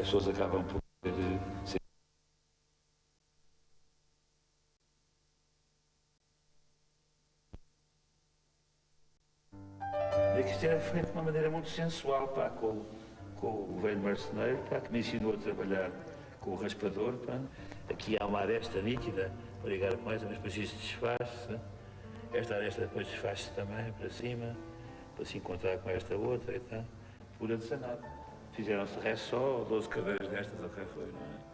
as pessoas acabam por ser. É que isto era feito de uma maneira muito sensual, pá, com o velho marceneiro, pá, que me ensinou a trabalhar com o raspador, pá. Aqui há uma aresta nítida para ligar com esta, mas depois isto desfaz-se. Esta aresta depois desfaz-se também para cima, para se encontrar com esta outra e tal. Por artesanato. Fizeram-se de resto só 12 cadeiras destas, ou o que foi, não é?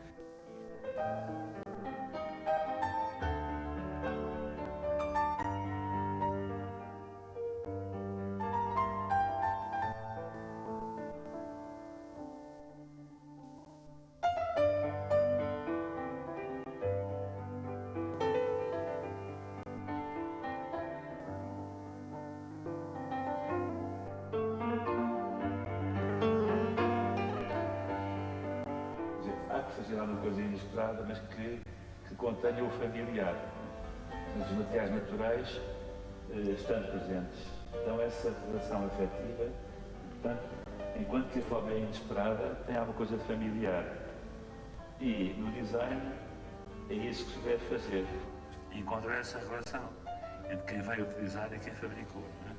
Há que fazer alguma coisa inesperada, mas que contenha o familiar. Mas os materiais naturais estando presentes. Então essa relação afetiva, portanto, enquanto que a forma é inesperada, tem alguma coisa de familiar. E no design é isso que se deve fazer. Encontrar essa relação entre quem vai utilizar e quem fabricou. Não é?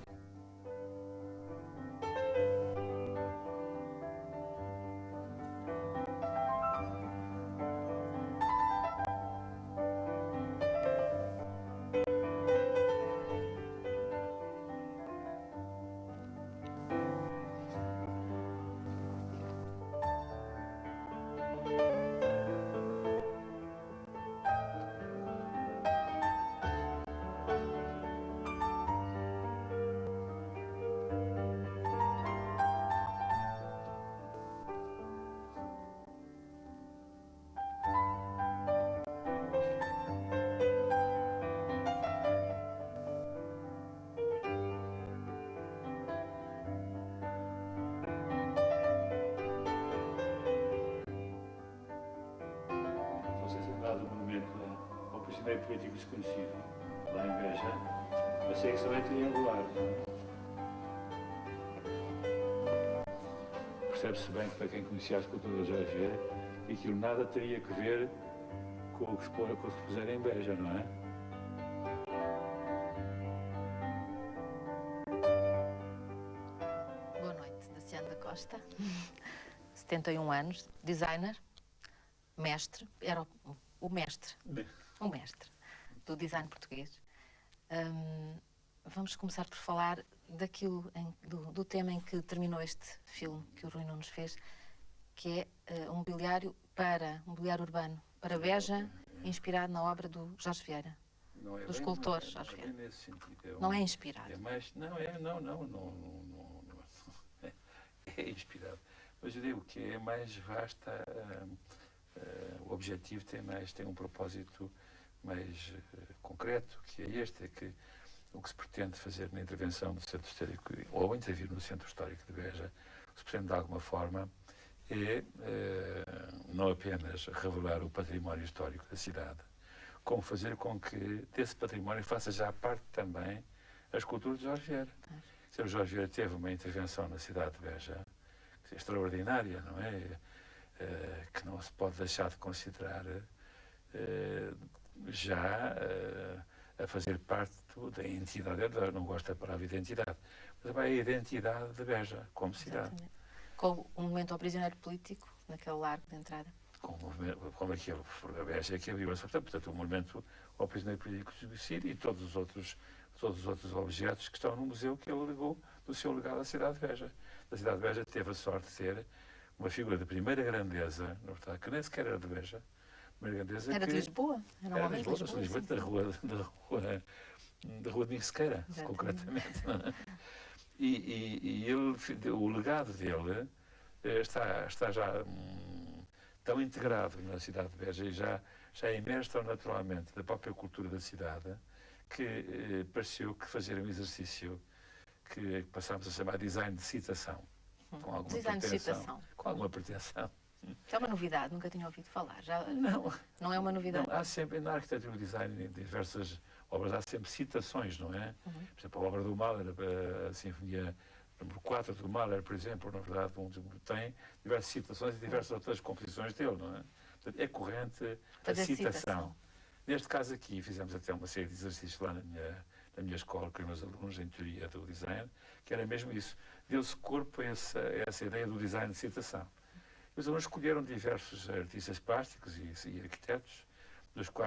Vocês lembraram do monumento ao prisioneiro político desconhecido, lá em Beja, mas segue também triangular, não é? Percebe-se bem que para quem conhecia a escultura do Jorge Vieira, aquilo nada teria que ver com o que se puseram em Beja, não é? Boa noite, Daciano da Costa, 71 anos, designer, mestre, era o mestre do design português. Vamos começar por falar do tema em que terminou este filme que o Rui Nunes fez, que é um mobiliário urbano, para Beja, inspirado na obra do Jorge Vieira, do escultor Jorge Vieira. Não é nesse sentido. Não é inspirado. É mais, não, é inspirado. Mas eu digo que é mais vasta, o objetivo tem um propósito mais concreto, que é este, é que o que se pretende fazer na intervenção do Centro Histórico, ou intervir no Centro Histórico de Beja, o que se pretende de alguma forma é não apenas revelar o património histórico da cidade, como fazer com que desse património faça já parte também a escultura de Jorge Vieira. O Jorge Vieira teve uma intervenção na cidade de Beja extraordinária, não é? Que não se pode deixar de considerar a fazer parte da identidade. Eu não gosto da palavra identidade, mas é a identidade de Beja como cidade. Exatamente. Com o momento ao prisioneiro político, naquele largo de entrada. Como aquele, a Beja que abriu essa portanto, o movimento ao prisioneiro político de suicídio e todos os outros objetos que estão no museu que ele legou do seu legado à cidade de Beja. A cidade de Beja teve a sorte de ter uma figura de primeira grandeza, na verdade, que nem sequer era de Beja. Era de Lisboa? Era de Lisboa, da rua de Nicequeira, concretamente. E ele, o legado dele está já tão integrado na cidade de Beja e já imerso tão naturalmente da própria cultura da cidade, que pareceu que fazer um exercício que passámos a chamar design de citação, com alguma design pretensão. De citação. Com alguma pretensão. É uma novidade, nunca tinha ouvido falar. Não é uma novidade. Não, há sempre, na arquitetura e design, em diversas obras, há sempre citações, não é? Por exemplo, a obra do Mahler, a Sinfonia número 4 do Mahler, por exemplo, na verdade, tem diversas citações e diversas outras composições dele, não é? Portanto, é corrente a Fazer citação. citação. Neste caso aqui, fizemos até uma série de exercícios lá na minha escola, com os meus alunos, em teoria do design, que era mesmo isso. Deu-se corpo a essa ideia do design de citação. Os alunos escolheram diversos artistas plásticos e arquitetos,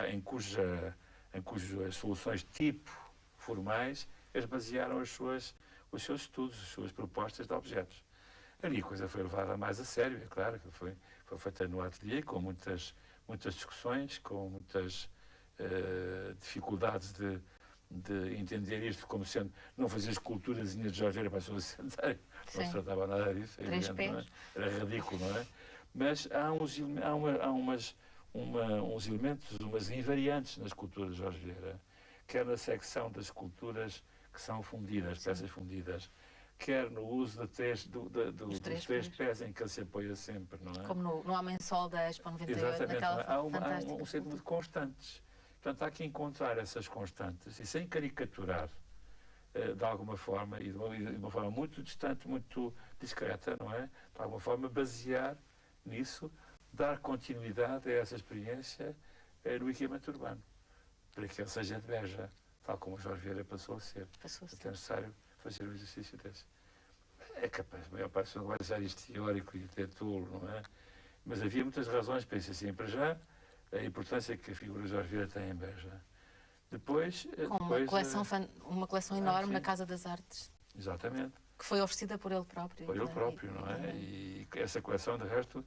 em cujas soluções tipo formais, eles basearam os seus estudos, as suas propostas de objetos. Ali a coisa foi levada mais a sério, é claro, que foi feita no ateliê, com muitas discussões, com muitas dificuldades de entender isto como sendo, não fazer esculturas de Jorge Vieira para as pessoas se sentarem, não se tratava nada disso, é evidente, não é? Era ridículo, não é? Mas há uns elementos, umas invariantes na escultura de Jorge Vieira, quer na secção das esculturas que são fundidas, peças fundidas, quer no uso dos três pés em que ele se apoia sempre, não é? Como no Homem-Sol da Expo 98, exatamente, naquela há um fantástica conceito de constantes. Portanto, há que encontrar essas constantes e sem caricaturar de alguma forma, e de uma forma muito distante, muito discreta, não é? De alguma forma, basear nisso, dar continuidade a essa experiência no equipamento urbano, para que ele seja de Beja, tal como o Jorge Vieira passou a ser. É necessário fazer um exercício desse. É capaz, a maior parte não vai achar isto teórico e até tolo, não é? Mas havia muitas razões para isso assim, para já, a importância que a figura de Jorge Vieira tem em Beja. Depois... uma coleção enorme na Casa das Artes. Exatamente. Que foi oferecida por ele próprio. Por ele próprio, não é? E essa coleção, de resto,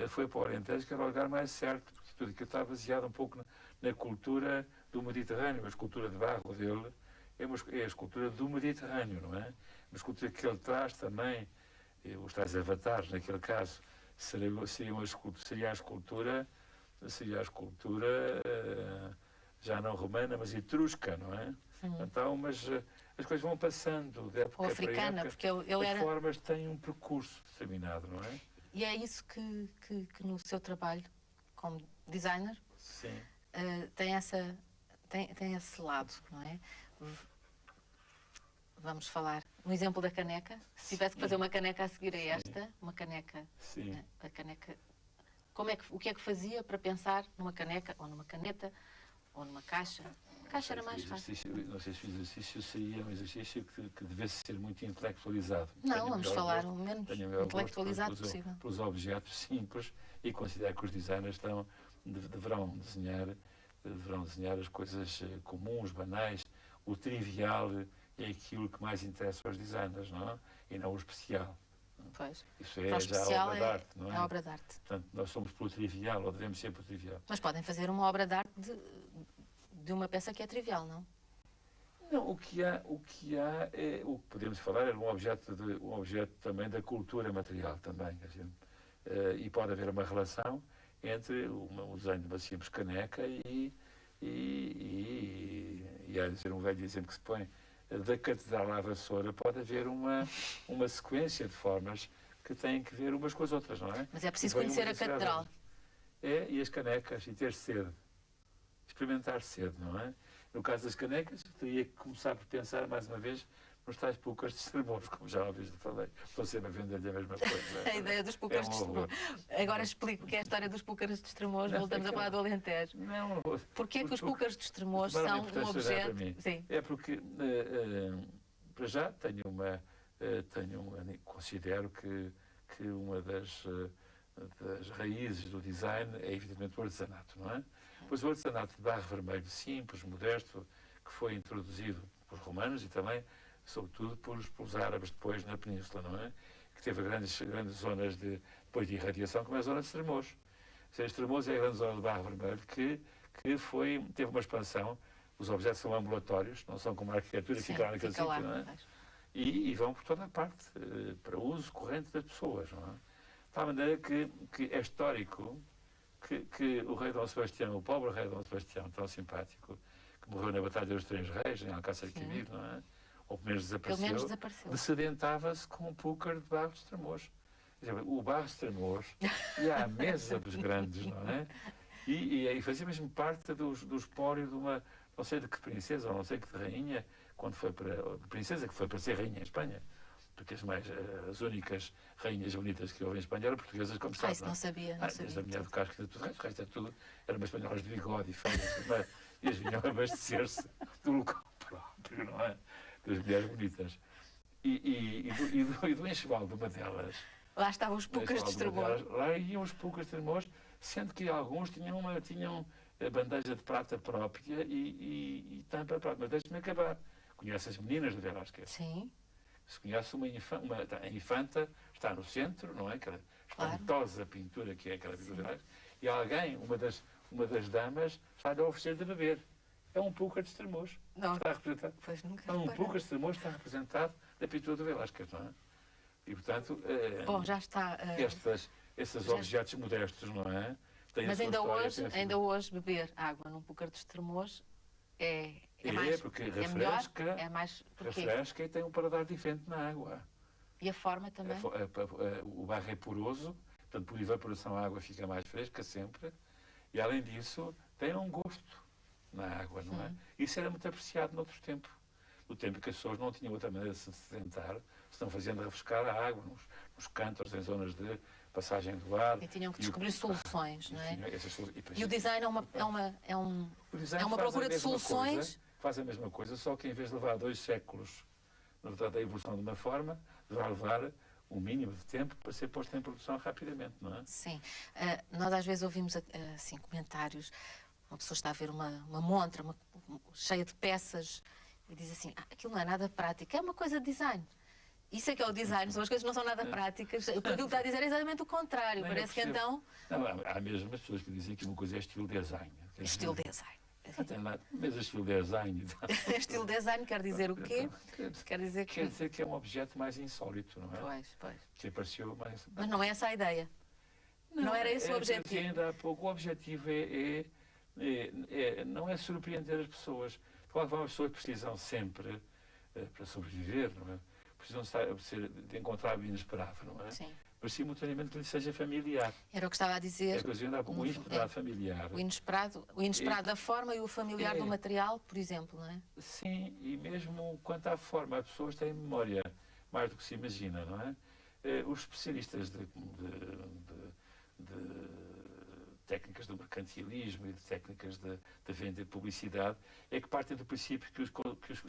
foi para o Alentejo, que era o lugar mais certo, porque tudo aquilo está baseado um pouco na cultura do Mediterrâneo. A escultura de barro dele é a escultura do Mediterrâneo, não é? Uma escultura que ele traz também, os tais avatares, naquele caso, seria a escultura já não romana, mas etrusca, não é? Então, as coisas vão passando de época ou africana, para época, porque ele as formas têm um percurso determinado, não é? E é isso que no seu trabalho como designer Sim. Tem esse lado, não é? Vamos falar um exemplo da caneca. Se tivesse que fazer uma caneca a seguir a esta, uma caneca, sim. A caneca, o que é que fazia para pensar numa caneca, ou numa caneta, ou numa caixa? A caixa era mais fácil. Não sei se o exercício seria um exercício que devesse ser muito intelectualizado. Não, vamos falar o menos intelectualizado possível. Pelos objetos simples, e considero que os designers deverão desenhar as coisas comuns, banais, o trivial é aquilo que mais interessa aos designers, não é? E não o especial. Pois. Isso é já a obra de arte, não é? É obra de arte. Portanto, nós somos pelo trivial, ou devemos ser pelo trivial. Mas podem fazer uma obra de arte de uma peça que é trivial, não? Não, o que há é, o que podemos falar é um objeto também da cultura material também. E pode haver uma relação entre o desenho de uma simples caneca e a dizer um velho exemplo que se põe, da catedral à vassoura, pode haver uma sequência de formas que têm que ver umas com as outras, não é? Mas é preciso conhecer a catedral. E as canecas, e ter sede. Experimentar sede, não é? No caso das canecas, teria que começar por pensar, mais uma vez, nos tais púcaros de Estremoz, como já uma vez lhe falei. Estou sempre a vender-lhe a mesma coisa. A ideia dos púcaros de Estremoz. Agora explico que é a história dos púcaros de Estremoz, voltamos a falar do Alentejo. Não, porquê que os púcaros de Estremoz são um objeto... Sim. É porque, para já, considero que uma das raízes do design é, evidentemente, o artesanato, não é? Pois o artesanato de barro vermelho simples, modesto, que foi introduzido pelos romanos e também, sobretudo, pelos árabes depois na Península, não é? Que teve grandes zonas depois de irradiação, como é a zona de Estremoz. Estremoz é a grande zona de barro vermelho que teve uma expansão. Os objetos são ambulatórios, não são como a arquitetura que fica lá naquele sítio, não é? E vão por toda a parte, para uso corrente das pessoas, não é? De tal maneira que é histórico que o rei Dom Sebastião, o pobre rei Dom Sebastião, tão simpático, que morreu na Batalha dos Três Reis, em Alcácer Quibir, não é? Ou pelo menos desapareceu. Descedentava-se com um púcar de barro de Estremoz. O barro de Estremoz ia à mesa dos grandes, não é? E fazia mesmo parte do espólio de uma, não sei de que princesa, ou não sei que de rainha, quando foi para princesa que foi para ser rainha em Espanha, porque as únicas rainhas bonitas que houve em Espanha eram portuguesas, como sabe. Isso não sabia, não sabia. Desde a mulher do Casco e tudo, o resto é tudo, eram umas espanholas de bigode e feias, não é? E as vinham abastecer-se do local próprio, não é? Das mulheres bonitas. E do enxoval de uma delas, Lá estavam os pucas de Estremoz. lá iam os pucas de Estremoz, sendo que alguns tinham a bandeja de prata própria e tampa própria. Mas deixe-me acabar. Conhece as meninas de Velázquez? Sim, Se conhece a infanta, está no centro, não é? Aquela espantosa pintura que é aquela pintura de Velázquez. E alguém, uma das damas, está-lhe a oferecer de beber. É um puca de Estremoz. não, Está representado. pois nunca Um reparei. puca de Estremoz está representado na pintura de Velázquez, não é? E, portanto, Bom, já está. esses já- objetos modestos, não é? Têm a Mas sua história, têm a sua- ainda hoje, beber água num púcar de Estremoz é mais. porque É melhor, refresca, é mais. Porquê? refresca e tem um paladar diferente na água. E a forma também? O barro é poroso, portanto, por evaporação a água fica mais fresca sempre. E, além disso, tem um gosto na água, não é? Isso era muito apreciado noutro tempo. No tempo que as pessoas não tinham outra maneira de se sedentar, senão faziam de refrescar a água nos cântaros, em zonas de passagem do ar. E tinham que descobrir soluções, não é? depois- E o design o design é uma faz a procura de mesma soluções. coisa, faz a mesma coisa, só que em vez de levar 2 séculos, na verdade, a evolução de uma forma, vai levar um mínimo de tempo para ser posto em produção rapidamente, não é? Sim. Nós às vezes ouvimos assim, comentários. Uma pessoa está a ver uma montra cheia de peças e diz assim: aquilo não é nada prático, é uma coisa de design. Isso é que é o design, são as coisas que não são nada práticas. Porque aquilo que está a dizer é exatamente o contrário. Nem eu Parece que percebo. então Não, há mesmo as pessoas que dizem que uma coisa é estilo design. Quer dizer, estilo design. não tem nada, mas estilo design. Estilo design quer dizer o quê? Quer dizer Quer que. dizer que é um objeto mais insólito, não é? Pois. Que apareceu mais. Mas não é essa a ideia. Não era esse o eu dizia objetivo. ainda há pouco, o objetivo não é surpreender as pessoas. De qualquer forma, as pessoas precisam sempre, para sobreviver, não é? Precisam de encontrar o inesperado, não é? Sim. Mas simultaneamente que lhe seja familiar. Era o que estava a É dizer. que eu dizia ainda há pouco, o inesperado familiar. O inesperado da forma e o familiar É. do material, por exemplo, não é? Sim, e mesmo quanto à forma, as pessoas têm memória mais do que se imagina, não é? Os especialistas de técnicas do mercantilismo e de técnicas de venda e publicidade é que partem do princípio que os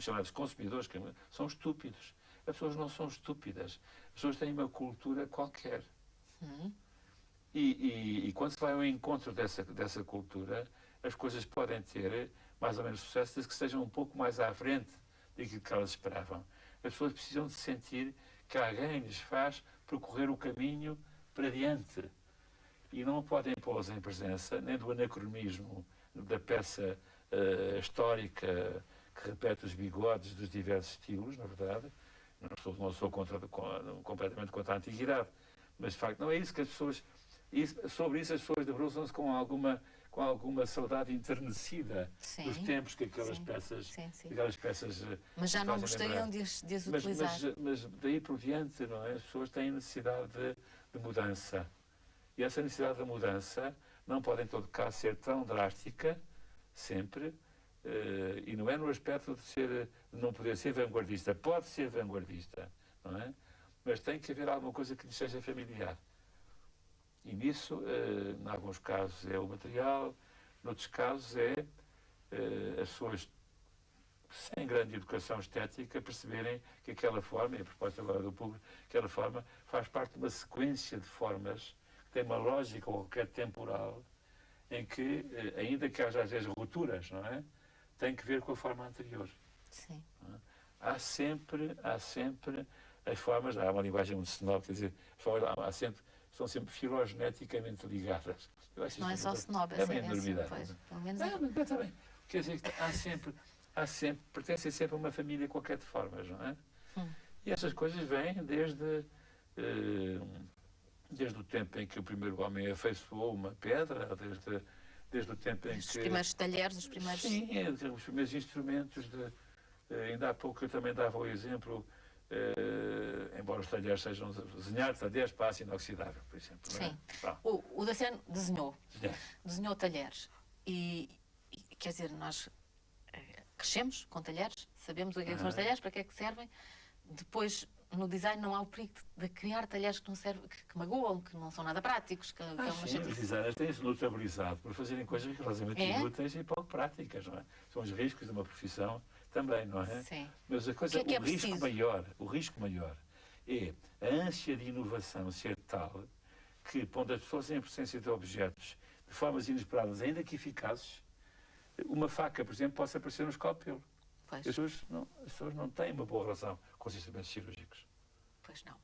chamados consumidores são estúpidos. As pessoas não são estúpidas. As pessoas têm uma cultura qualquer. E quando se vai ao encontro dessa cultura, as coisas podem ter mais ou menos sucesso, desde que estejam um pouco mais à frente daquilo que elas esperavam. As pessoas precisam de sentir que alguém lhes faz percorrer o caminho para diante. E não podem pô-las em presença nem do anacronismo da peça histórica que repete os bigodes dos diversos estilos, na verdade. Não sou completamente contra a antiguidade, mas de facto não é isso que as pessoas... sobre isso as pessoas debruçam-se com alguma saudade enternecida dos tempos que aquelas peças... Sim. Aquelas peças Mas já não fazem gostariam lembrar. de as utilizar. Mas daí por diante, não é? As pessoas têm necessidade de mudança. E essa necessidade de mudança não pode, em todo caso, ser tão drástica, sempre, e não é no aspecto de não poder ser vanguardista. Pode ser vanguardista, não é? Mas tem que haver alguma coisa que lhe seja familiar. E nisso, em alguns casos, é o material, noutros casos as pessoas sem grande educação estética perceberem que aquela forma, e a propósito agora do público, aquela forma faz parte de uma sequência de formas que tem uma lógica qualquer temporal em que, ainda que haja às vezes rupturas, não é? Tem que ver com a forma anterior. Sim. Há sempre as formas, há uma linguagem muito snob, quer dizer, são sempre filogeneticamente ligadas. Não é só snob, é uma enormidade. pois, pelo menos Mas está bem. Quer dizer que pertencem sempre a uma família qualquer de formas, não é? E essas coisas vêm desde o tempo em que o primeiro homem afeiçoou uma pedra, desde o tempo em que... os primeiros talheres, os primeiros... Sim, os primeiros instrumentos ainda há pouco eu também dava o exemplo, embora os talheres sejam desenhados, talheres para aço inoxidável, por exemplo. Não é? Sim. Bom, O Daciano desenhou talheres e, quer dizer, nós crescemos com talheres, sabemos o que é que são os talheres, para que é que servem. Depois no design não há o perigo de criar talheres que não servem, que magoam, que não são nada práticos, que é uma Sim, os chatice. designers têm-se notabilizado por fazerem coisas relativamente inúteis e pouco práticas, não é? São os riscos de uma profissão também, não é? Sim. Mas a coisa, O que é preciso? o risco maior é a ânsia de inovação ser tal que, pondo as pessoas em presença de objetos de formas inesperadas, ainda que eficazes, uma faca, por exemplo, possa aparecer no escalpelo. Pois, As pessoas não têm uma boa relação com os instrumentos cirúrgicos. pois não.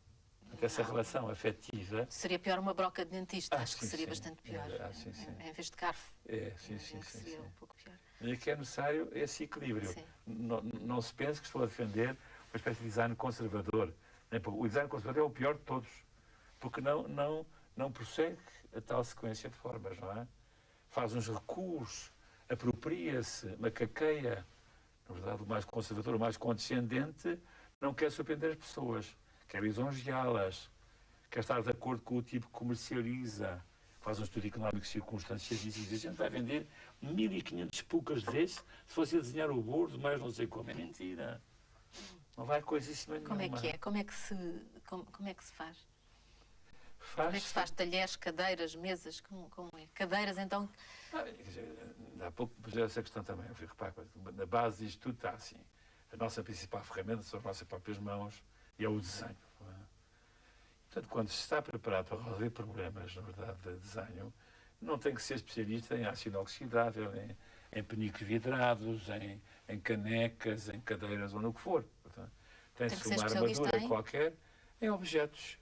Essa Não. relação afetiva. Seria pior uma broca de dentista, acho que Sim, seria sim. bastante pior. Sim, sim. Em vez de garfo. Sim, sim, Que sim. seria um pouco pior. E que é necessário esse equilíbrio. Sim. Não se pense que estou a defender uma espécie de design conservador. O design conservador é o pior de todos, porque não prossegue a tal sequência de formas, não é? Faz uns recuos, apropria-se, macaqueia. Na verdade, o mais conservador, o mais condescendente, não quer surpreender as pessoas, quer lisonjeá-las, quer estar de acordo com o tipo que comercializa, faz um estudo económico circunstanciado e diz: a gente vai vender 1500 pucas desse se fosse a desenhar o bordo, mais não sei como. É mentira. Não vai coisíssima nenhuma. Como é que é? Como é que se faz? Faz... Como é que se faz? Talheres, cadeiras, mesas? Como é? Cadeiras, então? Quer dizer, há pouco pus essa questão também. Eu reparo, na base disto tudo está assim. A nossa principal ferramenta são as nossas próprias mãos e é o desenho. Não é? Portanto, quando se está preparado para resolver problemas, na verdade, de desenho, não tem que ser especialista em aço inoxidável, em penicos vidrados, em canecas, em cadeiras ou no que for. Portanto, tem-se uma armadura qualquer em objetos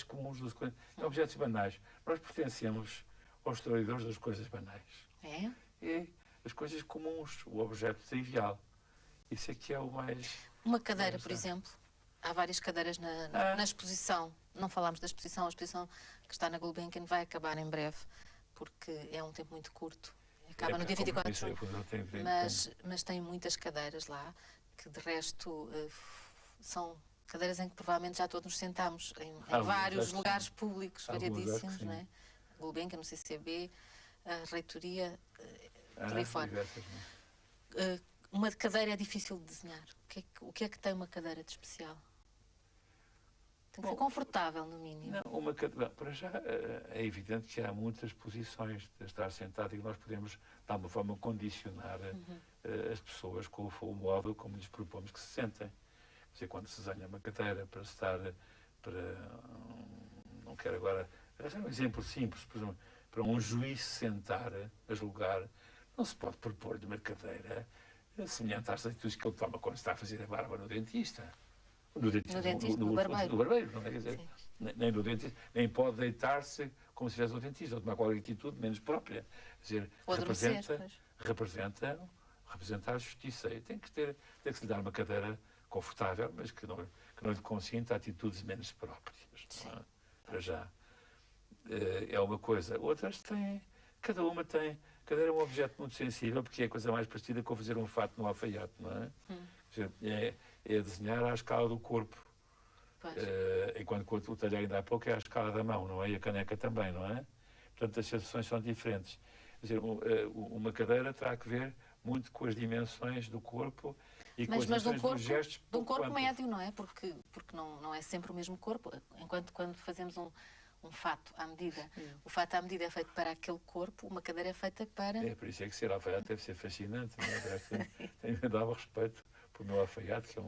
comuns, em objetos banais. Nós pertencemos aos traidores das coisas banais. É? É as coisas comuns, o objeto trivial. Isso é que é o mais... Uma cadeira, por exemplo. Há várias cadeiras na exposição. Não falámos da exposição. A exposição que está na Gulbenkian vai acabar em breve, porque é um tempo muito curto. Acaba no dia 24 de junho. Mas tem muitas cadeiras lá, que de resto são cadeiras em que provavelmente já todos nos sentámos, em vários lugares públicos, variadíssimos, não é? A Gulbenkian, no CCB, a reitoria, por aí fora. Uma cadeira é difícil de desenhar. O que é que tem uma cadeira de especial? Tem que ser confortável, no mínimo. Não, para já é evidente que há muitas posições de estar sentado e que nós podemos, de alguma forma, condicionar as pessoas com o modo como lhes propomos que se sentem. Quer dizer, quando se desenha uma cadeira para estar, não quero agora, é um exemplo simples, por exemplo, para um juiz sentar a julgar, não se pode propor de uma cadeira semelhante às atitudes que ele toma quando está a fazer a barba no dentista. No barbeiro, não é? Quer dizer, nem no dentista, nem pode deitar-se como se estivesse no dentista, ou tomar qualquer atitude menos própria. Quer dizer, representa a justiça. E tem que se lhe dar uma cadeira confortável, mas que não lhe consinta atitudes menos próprias. Não é? Para já. É uma coisa. Outras têm, cada cadeira é um objeto muito sensível, porque é a coisa mais parecida com fazer um fato no alfaiate, não é? Quer dizer, é desenhar à escala do corpo. Enquanto o talher ainda há pouco é à escala da mão, não é? E a caneca também, não é? Portanto, as sensações são diferentes. Quer dizer, uma cadeira terá que ver muito com as dimensões do corpo e com as dimensões dos gestos. De um corpo médio, não é? Porque não é sempre o mesmo corpo. Enquanto quando fazemos um fato à medida, o fato à medida é feito para aquele corpo, uma cadeira é feita para... É, por isso é que ser alfaiate deve ser fascinante, não é? Tenho enorme respeito pelo meu alfaiate, que é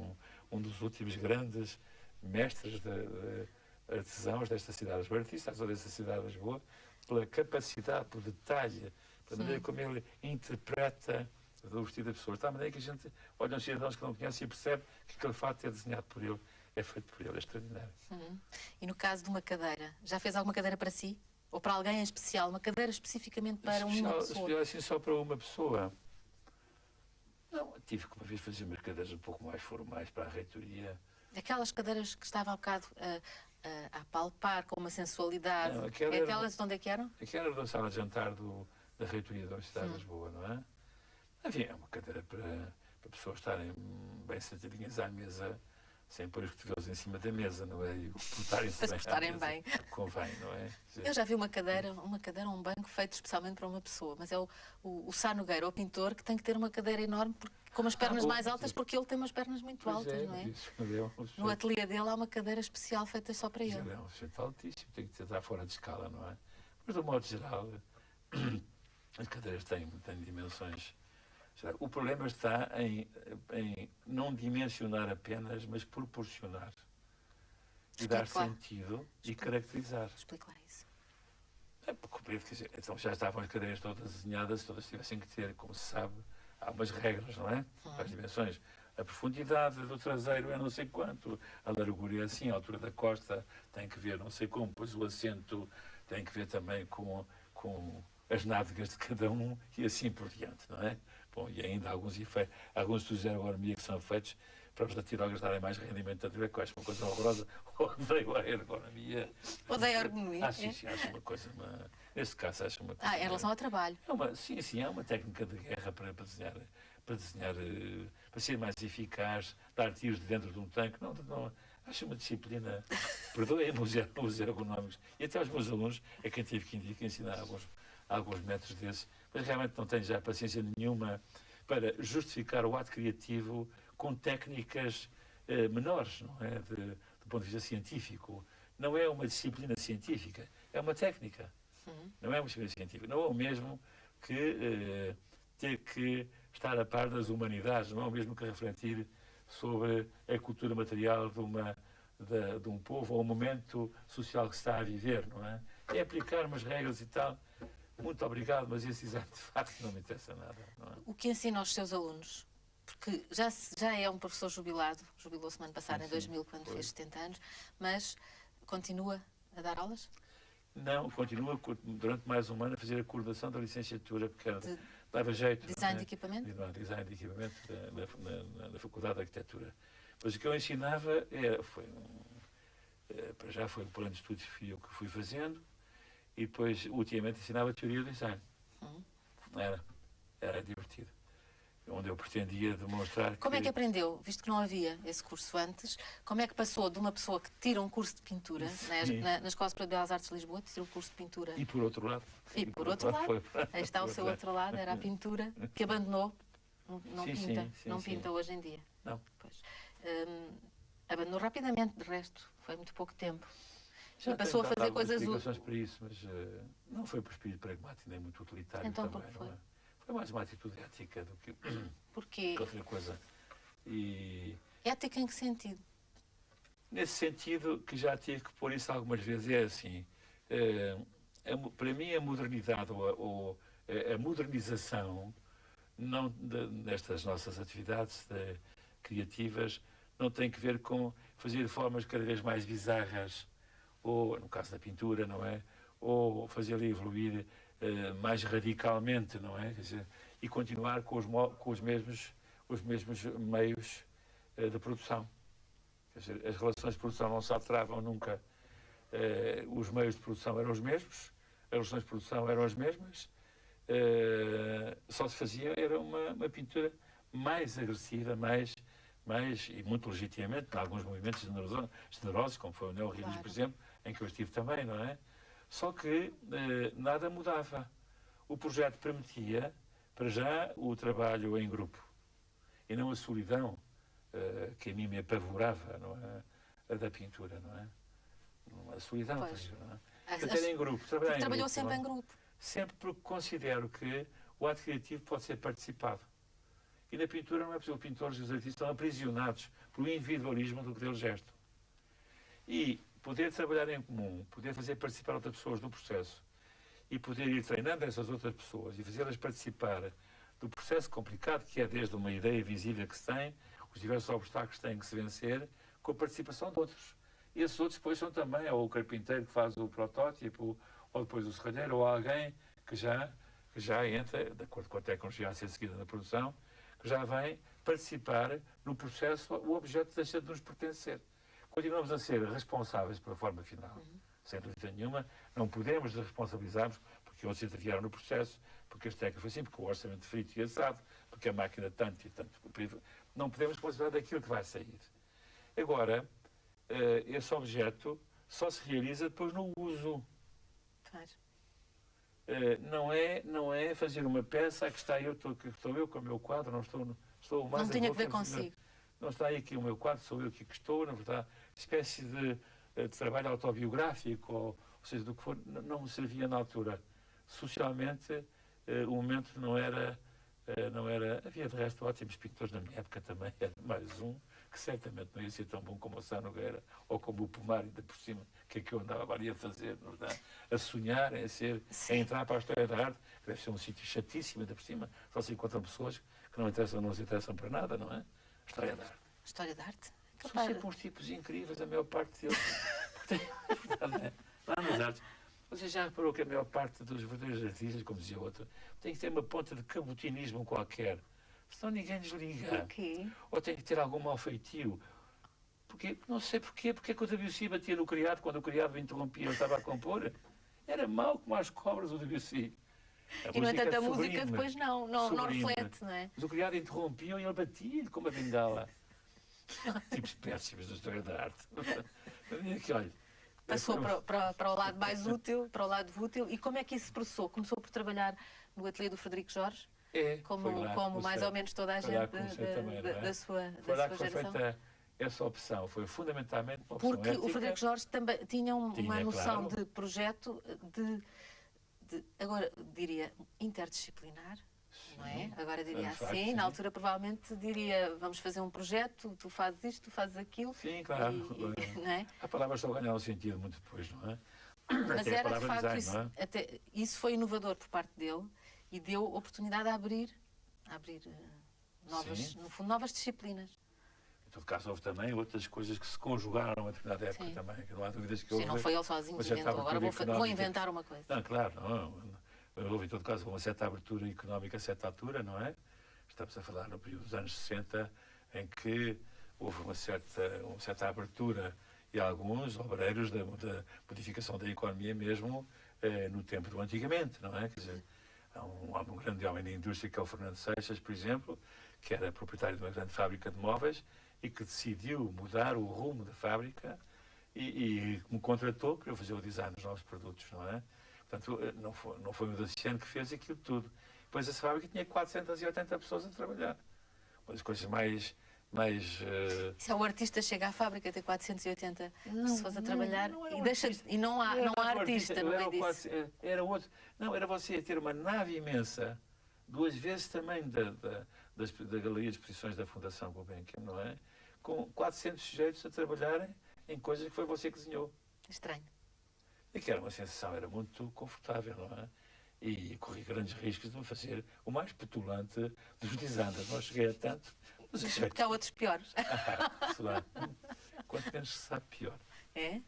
um dos últimos grandes mestres de artesãos desta cidade, os artistas desta cidade de Lisboa, pela capacidade, pelo detalhe, pela maneira como ele interpreta o vestido das pessoas, da maneira que a gente olha uns cidadãos que não conhece e percebe que aquele fato é desenhado por ele, é feito por ele, é extraordinário. E no caso de uma cadeira, já fez alguma cadeira para si? Ou para alguém em especial? Uma cadeira especificamente para uma pessoa? Especial assim só para uma pessoa? Não, tive que uma vez fazer umas cadeiras um pouco mais formais para a reitoria. Aquelas cadeiras que estava há bocado a palpar com uma sensualidade. Não, aquelas de onde é que eram? Aquela era da sala de jantar da reitoria da Universidade de Lisboa, não é? Havia uma cadeira para pessoas estarem bem sentadinhas à mesa sem pôr os cotovelos em cima da mesa, não é? E portarem-se Para se portarem à bem. mesa. Convém, não é? Eu já vi uma cadeira, um banco feito especialmente para uma pessoa, mas é o Sá Nogueira, o pintor, que tem que ter uma cadeira enorme com as pernas bom, mais altas, sim. porque ele tem umas pernas muito Pois altas, não mas é? isso deu um No efeito. ateliê dele há uma cadeira especial feita só para Já ele. é um efeito altíssimo, tem que estar fora de escala, não é? Mas, de um modo geral, as cadeiras têm dimensões. O problema está em não dimensionar apenas, mas proporcionar. E dar Explique lá. sentido e caracterizar. Explique lá isso. Quer dizer, então já estavam as cadeiras todas desenhadas, todas tivessem que ter, como se sabe, há umas regras, não é? Para as dimensões. A profundidade do traseiro é não sei quanto, a largura é assim, a altura da costa tem que ver não sei como, pois o assento tem que ver também com as nádegas de cada um e assim por diante, não é? Bom, e ainda alguns estudos de ergonomia que são feitos para os datilógrafos darem mais rendimento da trilha, que eu acho uma coisa horrorosa. Odeio a ergonomia. Odeio a ergonomia? Sim, sim, acho uma coisa, neste caso acho uma coisa... Em relação ao trabalho. Sim, é uma técnica de guerra para desenhar, para ser mais eficaz, dar tiros de dentro de um tanque. Não, acho uma disciplina, perdoem-me os ergonómicos, e até aos meus alunos, é quem tive que ensinar alguns métodos desses, mas realmente não tenho já paciência nenhuma para justificar o ato criativo com técnicas menores, não é? Do ponto de vista científico. Não é uma disciplina científica, é uma técnica. Não é uma disciplina científica. Não é o mesmo que ter que estar a par das humanidades, não é o mesmo que refletir sobre a cultura material de um povo ou o momento social que se está a viver, não é? É aplicar umas regras e tal. Muito obrigado, mas esse exame de facto não me interessa nada. Não é? O que ensina aos seus alunos? Porque já é um professor jubilado, jubilou-se no ano passado, em 2000, quando fez 70 anos, mas continua a dar aulas? Não, continua durante mais um ano a fazer a coordenação da licenciatura, porque dava jeito. Design de equipamento? Design de equipamento na Faculdade de Arquitetura. Mas o que eu ensinava para já foi um plano de estudos que eu que fui fazendo, e depois, ultimamente, ensinava teoria do design. Era divertido. Onde eu pretendia demonstrar Como é que aprendeu, visto que não havia esse curso antes, como é que passou de uma pessoa que tira um curso de pintura na Escola Superior de Belas Artes de Lisboa, tira um curso de pintura? E por outro lado... E por outro lado, aí está o seu outro lado, era a pintura, que abandonou, não pinta hoje em dia. Não. Pois. Abandonou rapidamente, de resto, foi muito pouco tempo. Já e passou a fazer coisas explicações para isso, mas não foi por espírito pragmático nem muito utilitário então, também. Por que foi? Foi mais uma atitude ética do que Porquê? outra coisa. E Ética em que sentido? nesse sentido que já tive que pôr isso algumas vezes, é assim, para mim a modernidade ou a modernização destas nossas atividades criativas não tem que ver com fazer formas cada vez mais bizarras, ou no caso da pintura, não é? Ou fazê-la evoluir mais radicalmente, não é? Quer dizer, e continuar com os mesmos meios de produção. Quer dizer, as relações de produção não se alteravam nunca. Os meios de produção eram os mesmos, as relações de produção eram as mesmas, só se fazia, era uma pintura mais agressiva, mais e muito legitimamente, em alguns movimentos generosos, como foi o neorrealismo, por exemplo, em que eu estive também, não é? Só que nada mudava. O projeto permitia, para já, o trabalho em grupo e não a solidão que a mim me apavorava, não é? A da pintura, não é? A solidão, não é? Trabalhar em grupo, trabalhou sempre em grupo. Sempre porque considero que o ato criativo pode ser participado. E na pintura não é possível. Os pintores e os artistas estão aprisionados pelo individualismo do poder gesto. E poder trabalhar em comum, poder fazer participar outras pessoas do processo e poder ir treinando essas outras pessoas e fazê-las participar do processo complicado que é desde uma ideia visível que se tem, os diversos obstáculos que têm que se vencer, com a participação de outros. E esses outros depois são também ou o carpinteiro que faz o protótipo, ou depois o serralheiro, ou alguém que já entra, de acordo com a tecnologia a ser seguida na produção, que já vem participar no processo, o objeto deixa de nos pertencer. Continuamos a ser responsáveis pela forma final, sem dúvida nenhuma. Não podemos responsabilizar-nos porque outros intervieram no processo, porque a técnica foi assim, porque o orçamento frito e assado, porque a máquina tanto e tanto. Não podemos responsabilizar daquilo que vai sair. Agora, esse objeto só se realiza depois no uso. Pois. Não é fazer uma peça, aqui está eu, estou eu com o meu quadro, estou o mais Não tinha a avô ver possível. consigo. Não está aí aqui o meu quadro, sou eu aqui que estou, na verdade, espécie de trabalho autobiográfico, ou seja, do que for, não me servia na altura. Socialmente, o momento não era, havia de resto ótimos pintores na minha época também, era mais um, que certamente não ia ser tão bom como o Sá Nogueira, ou como o Pomar, ainda por cima, que é que eu andava ali a fazer, não é? A sonhar, a entrar para a história da arte, que deve ser um sítio chatíssimo, ainda por cima, só se encontram pessoas que não se interessam para nada, não é? História da arte. História da arte? São Capaz. sempre uns tipos incríveis, a maior parte deles. Lá nas artes. Você já reparou que a maior parte dos verdadeiros artistas, como dizia outro, tem que ter uma ponta de cabutinismo qualquer. Senão ninguém desliga. Ok. Ou tem que ter algum mau feitio. Porque, não sei porquê, porque é que o Debussy batia no criado quando o criado o interrompia, ele estava a compor. Era mau como as cobras o Debussy. E, no entanto, a música sublime, depois não sublime. reflete, não é? Mas o criado interrompia e ele batia-lhe com uma bengala. Tipos péssimos da história da arte. Que, olha, Passou para o lado mais útil, para o lado útil. E como é que isso se processou? Começou por trabalhar no ateliê do Frederico Jorge, como mais ou menos toda a gente da sua foi geração? feita essa opção. Foi fundamentalmente uma opção Porque ética. o Frederico Jorge também tinha uma noção claro. de projeto agora diria interdisciplinar, não é? Agora diria assim, sim. na altura provavelmente diria vamos fazer um projeto, tu fazes isto, tu fazes aquilo. Sim, claro. Não é? A palavra só ganha um sentido muito depois, não é? Mas Até a era de palavra facto design, isso foi inovador por parte dele e deu oportunidade a abrir novas, Sim. no fundo, novas disciplinas. Em todo caso, houve também outras coisas que se conjugaram a determinada época Sim. também. Que não há dúvidas que Sim, houve. não foi ele sozinho que uma certa inventou. Agora abertura vou económica. inventar uma coisa. Não, claro, não. Houve, em todo caso, uma certa abertura económica a certa altura, não é? Estamos a falar no período dos anos 60, em que houve uma certa abertura e alguns obreiros da modificação da economia mesmo no tempo do antigamente, não é? Quer dizer, há um grande homem da indústria que é o Fernando Seixas, por exemplo, que era proprietário de uma grande fábrica de móveis e que decidiu mudar o rumo da fábrica e me contratou para eu fazer o design dos novos produtos, não é? Portanto, não foi o Daciano que fez aquilo tudo. Depois essa fábrica tinha 480 pessoas a trabalhar. Uma das coisas mais Se o artista chega à fábrica tem 480 pessoas a trabalhar e não há artista no meio disso. Era outro. Não, era você ter uma nave imensa, 2 vezes também da Galeria de Exposições da Fundação Gulbenkian, não é? Com 400 sujeitos a trabalharem em coisas que foi você que desenhou. Estranho. E que era uma sensação, era muito confortável, não é? E corri grandes riscos de me fazer o mais petulante dos designers. Não cheguei a tanto, mas achei Porque há outros piores. sei lá, quanto menos se sabe, pior. É?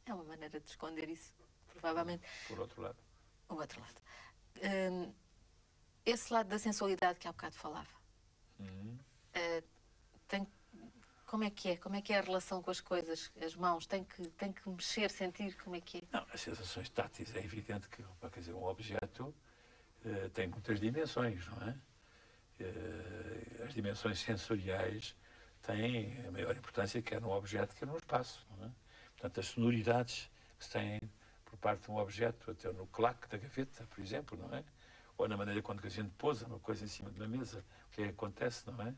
É uma maneira de esconder isso, provavelmente. Por outro lado. O outro lado. Esse lado da sensualidade que há bocado falava. Como é que é? Como é que é a relação com as coisas? As mãos? Tem que mexer, sentir? Como é que é? Não, as sensações táteis, é evidente que, quer dizer, um objeto tem muitas dimensões, não é? As dimensões sensoriais têm a maior importância quer num objeto, quer num espaço, não é? Portanto, as sonoridades que se têm por parte de um objeto, até no claque da gaveta, por exemplo, não é? Ou na maneira quando a gente pousa uma coisa em cima de uma mesa, o que é que acontece, não é?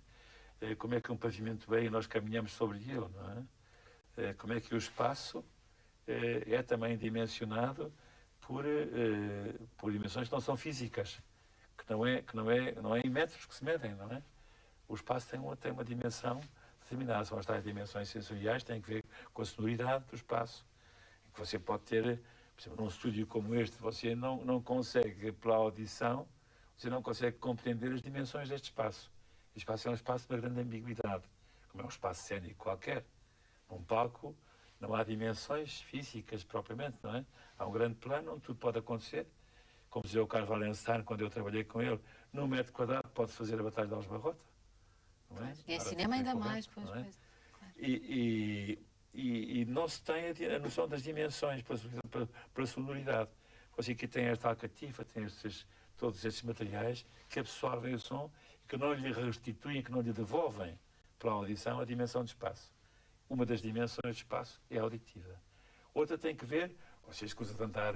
Como é que um pavimento vem e nós caminhamos sobre ele, não é? Como é que o espaço é também dimensionado por dimensões que não são físicas, que não é em metros que se medem, não é? O espaço tem uma dimensão determinada, são as tais dimensões sensoriais, têm que ver com a sonoridade do espaço, em que você pode ter, por exemplo, num estúdio como este, você não consegue, pela audição, você não consegue compreender as dimensões deste espaço. O espaço é um espaço de uma grande ambiguidade, como é um espaço cénico qualquer. Num palco não há dimensões físicas propriamente, não é? Há um grande plano onde tudo pode acontecer. Como dizia o Carlos Wallenstein, quando eu trabalhei com ele, num metro quadrado pode fazer a Batalha de Aljubarrota. Não é? E em cinema ainda mais, pois. É? E não se tem a noção das dimensões para a sonoridade. Você aqui tem esta alcatifa, tem todos estes materiais que absorvem o som e que não lhe restituem, que não lhe devolvem para a audição a dimensão de espaço. uma das dimensões do espaço é auditiva. Outra tem que ver, vocês escusam de andar,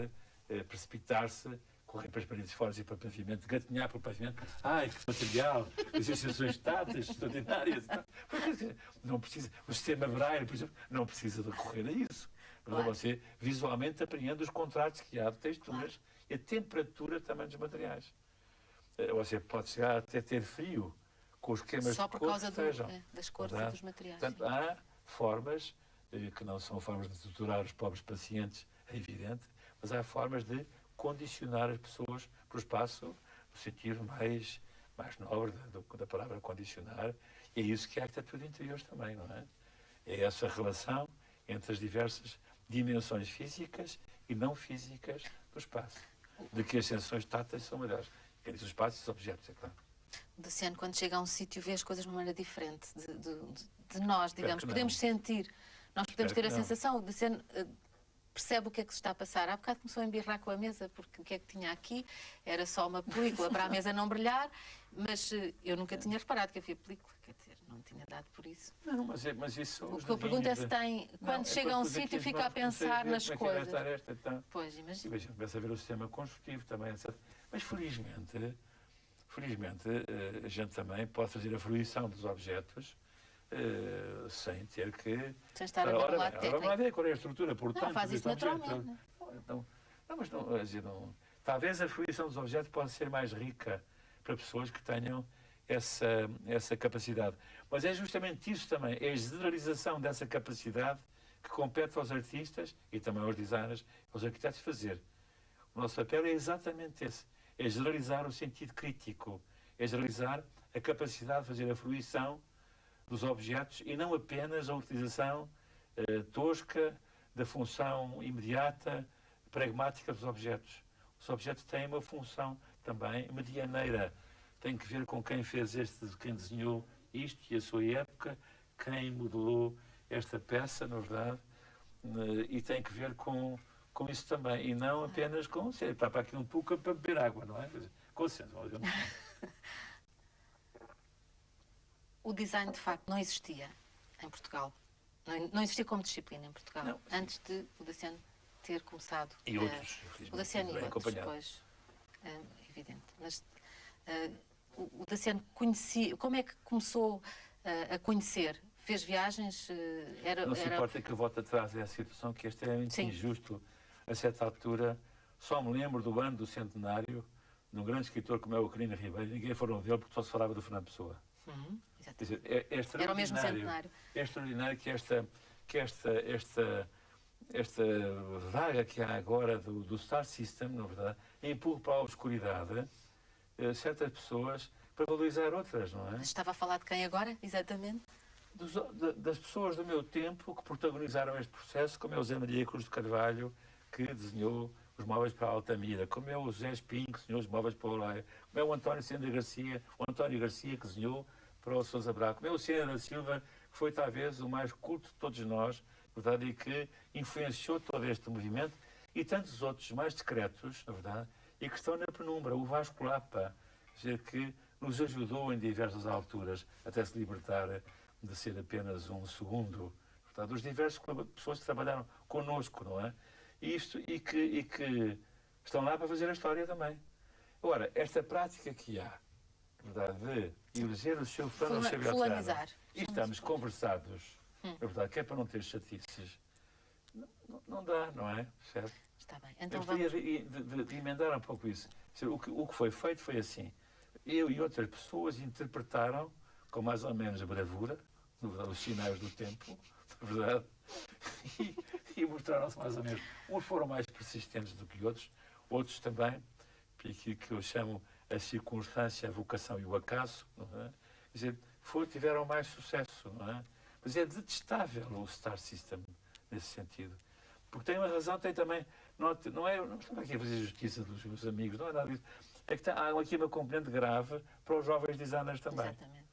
precipitar-se, correr para as paredes fora e para o pavimento, gatinhar para o pavimento. Ai, que material, as sensações estáticas extraordinárias. Não precisa, o sistema Braille, por exemplo, não precisa de recorrer a isso. Mas Claro. você visualmente apreende os contrastes que há de texturas e a temperatura também dos materiais. Você pode chegar até ter frio com os esquemas Só de por cor causa que sejam. das cores e Verdade? dos materiais. Portanto, Sim. há formas que não são formas de torturar os pobres pacientes, é evidente, mas há formas de condicionar as pessoas para o espaço no sentido mais nobre da palavra condicionar. E é isso que é a arquitetura de interiores também, não é? É essa relação entre as diversas dimensões físicas e não físicas do espaço. De que as sensações táteis são uma delas. Quer dizer, os espaços e os objetos, é claro. O Daciano, quando chega a um sítio, vê as coisas de uma maneira diferente de nós, digamos. que não. Podemos sentir, nós podemos Espero ter que a não. sensação, o Daciano percebe o que é que se está a passar. Há bocado começou a embirrar com a mesa, porque o que é que tinha aqui era só uma película para a mesa não brilhar, mas eu nunca tinha reparado que havia película, quer dizer, não tinha dado por isso. Não, mas isso são O os que eu pergunto é se dedinhos, tem, quando chega a um sítio, fica a pensar nas coisas. Então, Pois, e imagina. veja, começa a ver o sistema construtivo também, etc. Mas felizmente, a gente também pode fazer a fruição dos objetos sem ter que... Sem estar a ver o lado Ora, técnico. vamos lá ver qual é a estrutura, portanto... Não, faz isso deste objeto. naturalmente. Talvez a fruição dos objetos possa ser mais rica para pessoas que tenham essa capacidade. Mas é justamente isso também, é a generalização dessa capacidade que compete aos artistas e também aos designers, aos arquitetos fazer. O nosso papel é exatamente esse, é generalizar o sentido crítico, é generalizar a capacidade de fazer a fruição dos objetos e não apenas a utilização tosca da função imediata, pragmática dos objetos. Os objetos têm uma função também medianeira. Tem que ver com quem fez quem desenhou isto e a sua época, quem modelou esta peça, na verdade, e tem que ver com isso também. E não apenas com, sei, para aqui um tuca para beber água, não é? Com licença, O design, de facto, não existia em Portugal. Não existia como disciplina em Portugal. Não. Antes de o Daciano ter começado. E outros, O Daciano e bem outros, acompanhado. pois. Evidente. Mas o Daciano conhecia. Como é que começou a conhecer? Fez viagens? Não se importa que eu volte atrás a essa situação, que é extremamente Sim. injusto. A certa altura, só me lembro do ano do centenário de um grande escritor como é o Quirino Ribeiro. Ninguém falou dele porque só se falava do Fernando Pessoa. Quer Exatamente. dizer, é extraordinário. Era o mesmo centenário. É extraordinário que esta vaga que há agora do Star System, na verdade, empurra para a obscuridade certas pessoas para valorizar outras, não é? Estava a falar de quem agora, exatamente? Das pessoas do meu tempo que protagonizaram este processo, como é o Zé Maria Cruz de Carvalho, que desenhou os móveis para a Altamira, como é o José Espinho, que desenhou os móveis para o Oleia, como é o António Sena Garcia, que desenhou para o Sousa Braga, como é o Sena da Silva, que foi talvez o mais culto de todos nós, verdade, e que influenciou todo este movimento, e tantos outros mais discretos, na verdade, e que estão na penumbra. O Vasco Lapa, que nos ajudou em diversas alturas até se libertar de ser apenas um segundo, portanto, os diversos pessoas que trabalharam connosco, não é? E que estão lá para fazer a história também. Agora, esta prática que há, verdade, de eleger o seu plano Fulanizar. e estamos conversados, é verdade, que é para não ter chatices, não dá, não é? Certo? Está bem. Então Eu gostaria vamos. de emendar um pouco isso. O que foi feito foi assim. Eu e outras pessoas interpretaram, com mais ou menos bravura, os sinais do tempo, na verdade, e mostraram-se mais ou menos. Uns foram mais persistentes do que outros também, aquilo que eu chamo a circunstância, a vocação e o acaso, não é? Quer dizer, tiveram mais sucesso, não é? Mas é detestável o Star System, nesse sentido. Porque tem uma razão, tem também... Não estamos aqui a fazer justiça dos meus amigos, não é nada disso. É que há aqui uma componente grave para os jovens designers também. Exatamente.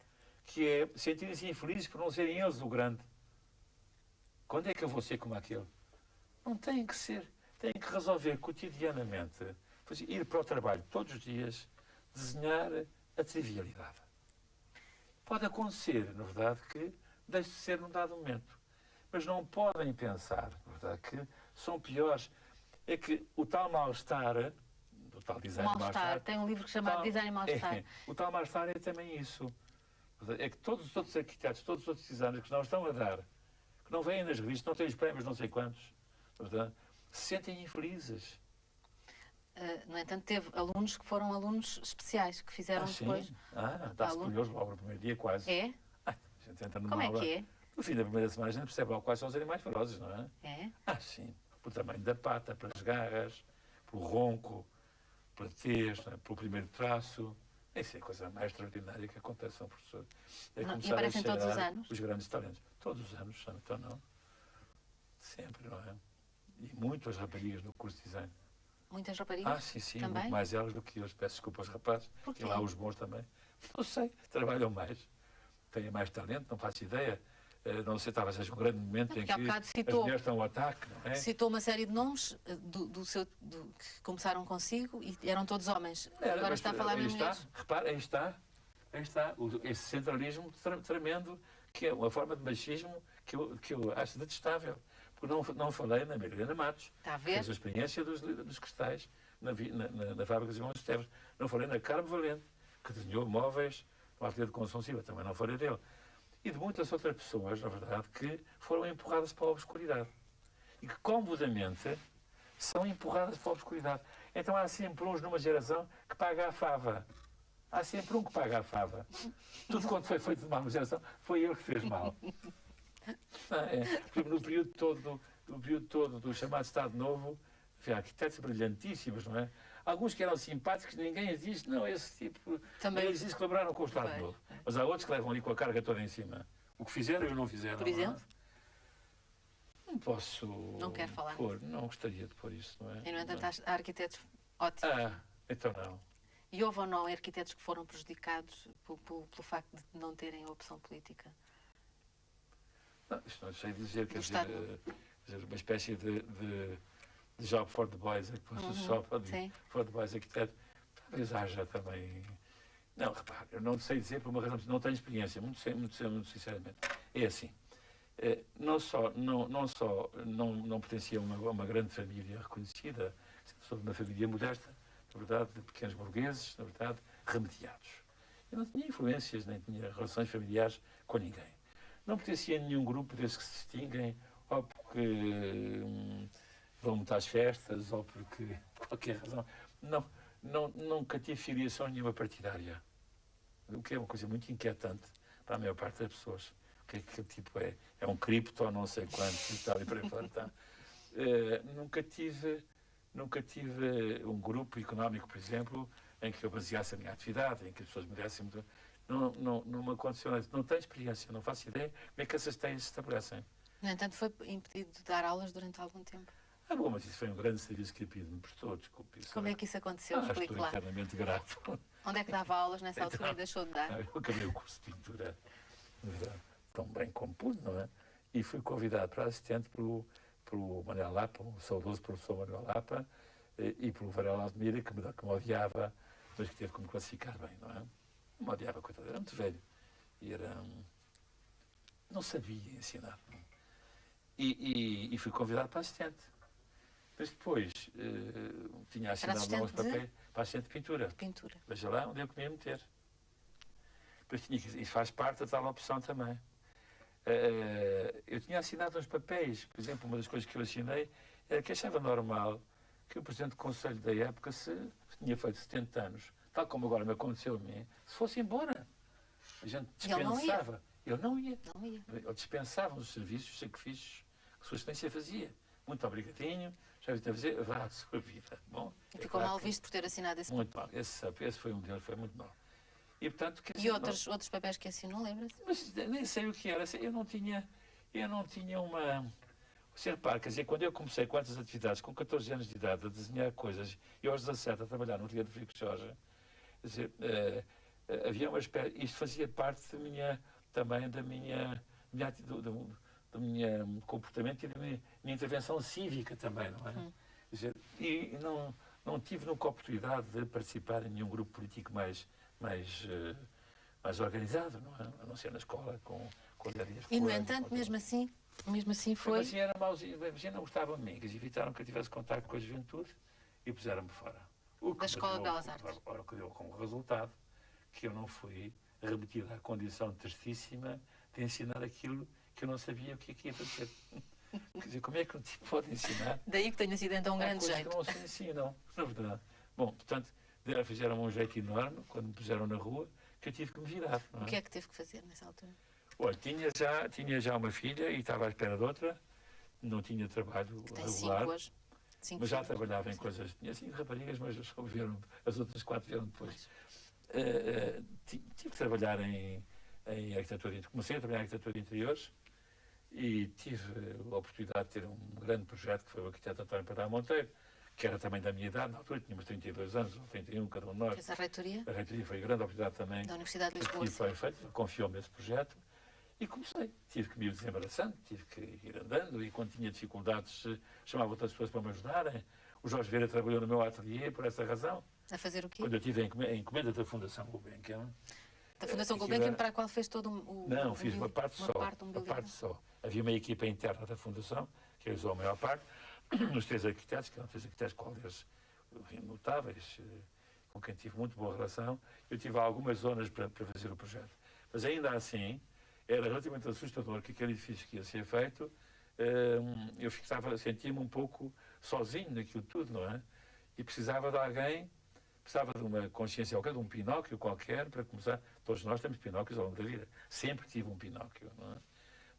Que é sentirem-se infelizes por não serem eles o grande. Quando é que eu vou ser como aquele? Não têm que ser. Têm que resolver cotidianamente, ir para o trabalho todos os dias, desenhar a trivialidade. Pode acontecer, na verdade, que deixe de ser num dado momento. mas não podem pensar, na verdade, que são piores. É que o tal mal-estar, o tal O design de mal-estar. Tem um livro que se chama Design Mal-Estar. o tal mal-estar é também isso. É que todos os outros arquitetos, todos os outros designers que não estão a dar, que não vêm nas revistas, não têm os prémios, não sei quantos, portanto, se sentem infelizes. No entanto, teve alunos que foram alunos especiais, que fizeram depois. Sim? Dá-se curioso logo no primeiro dia, quase. É? A gente entra numa Como é aula. que é? No fim da primeira semana, a gente percebe logo quais são os animais ferozes, não é? É? Sim. Pelo tamanho da pata, pelas garras, pelo ronco, pela tez, não é? Pelo primeiro traço. Isso é a coisa mais extraordinária que acontece a um professor. É Não, e começar a aparecem todos os cheirar anos? os grandes talentos. Todos os anos, então não. Sempre, não é? E muitas raparigas no curso de design. Muitas raparigas? Sim, Também? muito mais elas do que eu. Peço desculpa aos rapazes. Porquê? E lá os bons também. Não sei, trabalham mais. Têm mais talento, não faço ideia. Não sei, talvez seja um grande momento em que Porque há bocado as mulheres estão ao ataque, não é? citou uma série de nomes que começaram consigo e eram todos homens. Agora Mas está a falar em mulheres. Repara, aí está. Esse centralismo tremendo, que é uma forma de machismo que eu acho detestável. Porque não falei na Mariana Matos, Está a que ver? fez a experiência dos cristais na fábrica de Simão Esteves. Não falei na Carmo Valente, que desenhou móveis no ateliê de construção civil. Também não falei dele. E de muitas outras pessoas, na verdade, que foram empurradas para a obscuridade. E que, comodamente, são empurradas para a obscuridade. Então há sempre uns numa geração que paga a fava. Há sempre um que paga a fava. Tudo quanto foi feito de mal numa geração, foi ele que fez mal. Por exemplo, no período todo do chamado Estado Novo, havia arquitetos brilhantíssimos, não é? Alguns que eram simpáticos, ninguém lhes diz, não, esse tipo. Também. Eles dizem que colaboraram com o Estado Pois, Novo. pois. Mas há outros que levam ali com a carga toda em cima. O que fizeram e o não fizeram. Por exemplo? Não posso. Não quero falar pôr, não gostaria de pôr isso, não é? E, no entanto, há arquitetos ótimos. Então não. E houve ou não arquitetos que foram prejudicados pelo facto de não terem a opção política? Não, isto não sei dizer, quer dizer, Estado. uma espécie de job for the boys, job sim. for the boys arquiteto. Talvez haja também. Não, repare, eu não sei dizer por uma razão, não tenho experiência, muito sinceramente. É assim, não pertencia a uma grande família reconhecida, sou de uma família modesta, na verdade, de pequenos burgueses, na verdade, remediados. Eu não tinha influências, nem tinha relações familiares com ninguém. Não pertencia a nenhum grupo desses que se distinguem, ou porque vão muito às festas, ou porque, por qualquer razão. Nunca tive filiação nenhuma partidária. O que é uma coisa muito inquietante para a maior parte das pessoas. O que é que tipo é? É um cripto ou não sei quanto e tal, e por aí fora. Tá? Nunca tive um grupo económico, por exemplo, em que eu baseasse a minha atividade, em que as pessoas me dessem muito. Não me aconteceu nada. Não tenho experiência, não faço ideia como é que essas teias se estabelecem. No entanto, foi impedido de dar aulas durante algum tempo. Bom, mas isso foi um grande serviço que a PIDE me prestou, desculpe. Como é que isso aconteceu? Estou Explique lá. eternamente grato. Onde é que dava aulas nessa altura e deixou de dar? Eu acabei o curso de pintura, na verdade, tão bem como pude, não é? E fui convidado para assistente pelo Manuel Lapa, o saudoso professor Manuel Lapa, e pelo Varela Aldemira, que me odiava, mas que teve que me classificar bem, não é? Me odiava, coitado, era muito velho. E não sabia ensinar. E fui convidado para assistente. Mas depois tinha assinado alguns papéis para assistente de pintura. Pintura. Veja lá onde eu queria meter. Depois isso faz parte da tal opção também. Eu tinha assinado uns papéis, por exemplo, uma das coisas que eu assinei era que achava normal que o Presidente do Conselho da época, se tinha feito 70 anos, tal como agora me aconteceu a mim, se fosse embora. A gente dispensava. Ele não ia. Não ia. Ele dispensava os serviços, os sacrifícios que a sua excelência fazia. Muito obrigadinho, já vi a dizer, vá à sua vida. Bom, E ficou mal visto por ter assinado esse muito mal. Esse foi um deles, foi muito mal. E, portanto, E outros papéis que assinou, lembra-se? Mas nem sei o que era. Eu não tinha uma. Você repara, quer dizer, quando eu comecei com essas atividades, com 14 anos de idade, a desenhar coisas, e aos 17 a trabalhar no ateliê do Frico Jorge, quer dizer, havia uma espécie. Isto fazia parte também do meu comportamento e da minha intervenção cívica também, não é? Quer dizer, e não tive nunca a oportunidade de participar em nenhum grupo político mais organizado, não é? A não ser na escola, com as áreas. E, no entanto, mesmo assim, Mesmo assim Mesmo foi. assim era mauzinho, mas não gostavam de mim, que evitaram que eu tivesse contato com a juventude e puseram-me fora. O que Da Escola de me Belas deu, Artes. ora, que deu como resultado que eu não fui remetido à condição tristíssima de ensinar aquilo que eu não sabia o que ia fazer. Quer dizer, como é que um tipo pode ensinar? Daí que tenha sido então um Há grande coisas jeito. que não se ensinam, na verdade. Bom, portanto, fizeram um jeito enorme quando me puseram na rua que eu tive que me virar. Não O que é? é que teve que fazer nessa altura? Olha, tinha já uma filha e estava à espera de outra, não tinha trabalho Que tem regular, 5 hoje. 5 mas já filhos. trabalhava em Sim. coisas. Tinha 5 raparigas, mas só vieram, as outras 4 vieram depois. Mas, Tive que trabalhar em arquitetura, comecei a trabalhar em arquitetura de interiores e tive a oportunidade de ter um grande projeto que foi o arquiteto António Padrão Monteiro, que era também da minha idade, na altura tínhamos 32 anos, ou 31, cada um de nós. fez a reitoria A reitoria foi a grande oportunidade também da Universidade de que Lisboa. tive para feito, confiou-me esse projeto e comecei. Tive que me ir desembaraçando, tive que ir andando e quando tinha dificuldades chamava outras pessoas para me ajudarem. O Jorge Vieira trabalhou no meu ateliê por essa razão. A fazer o quê? Quando eu tive a encomenda da Fundação Gulbenkian. Da Fundação aquilo Gulbenkian, era- para a qual fez todo o Não, fiz uma parte uma só. parte Uma umbilical. parte só. Havia uma equipa interna da Fundação, que usou a maior parte, os 3 arquitetos, que eram 3 arquitetos quais notáveis, com quem tive muito boa relação. Eu tive algumas zonas para fazer o projeto. Mas ainda assim, era relativamente assustador que aquele edifício que ia ser feito, eu sentia-me um pouco sozinho naquilo tudo, não é? E precisava de alguém, precisava de uma consciência qualquer, de um Pinóquio qualquer, para começar. Todos nós temos Pinóquios ao longo da vida. Sempre tive um Pinóquio, não é?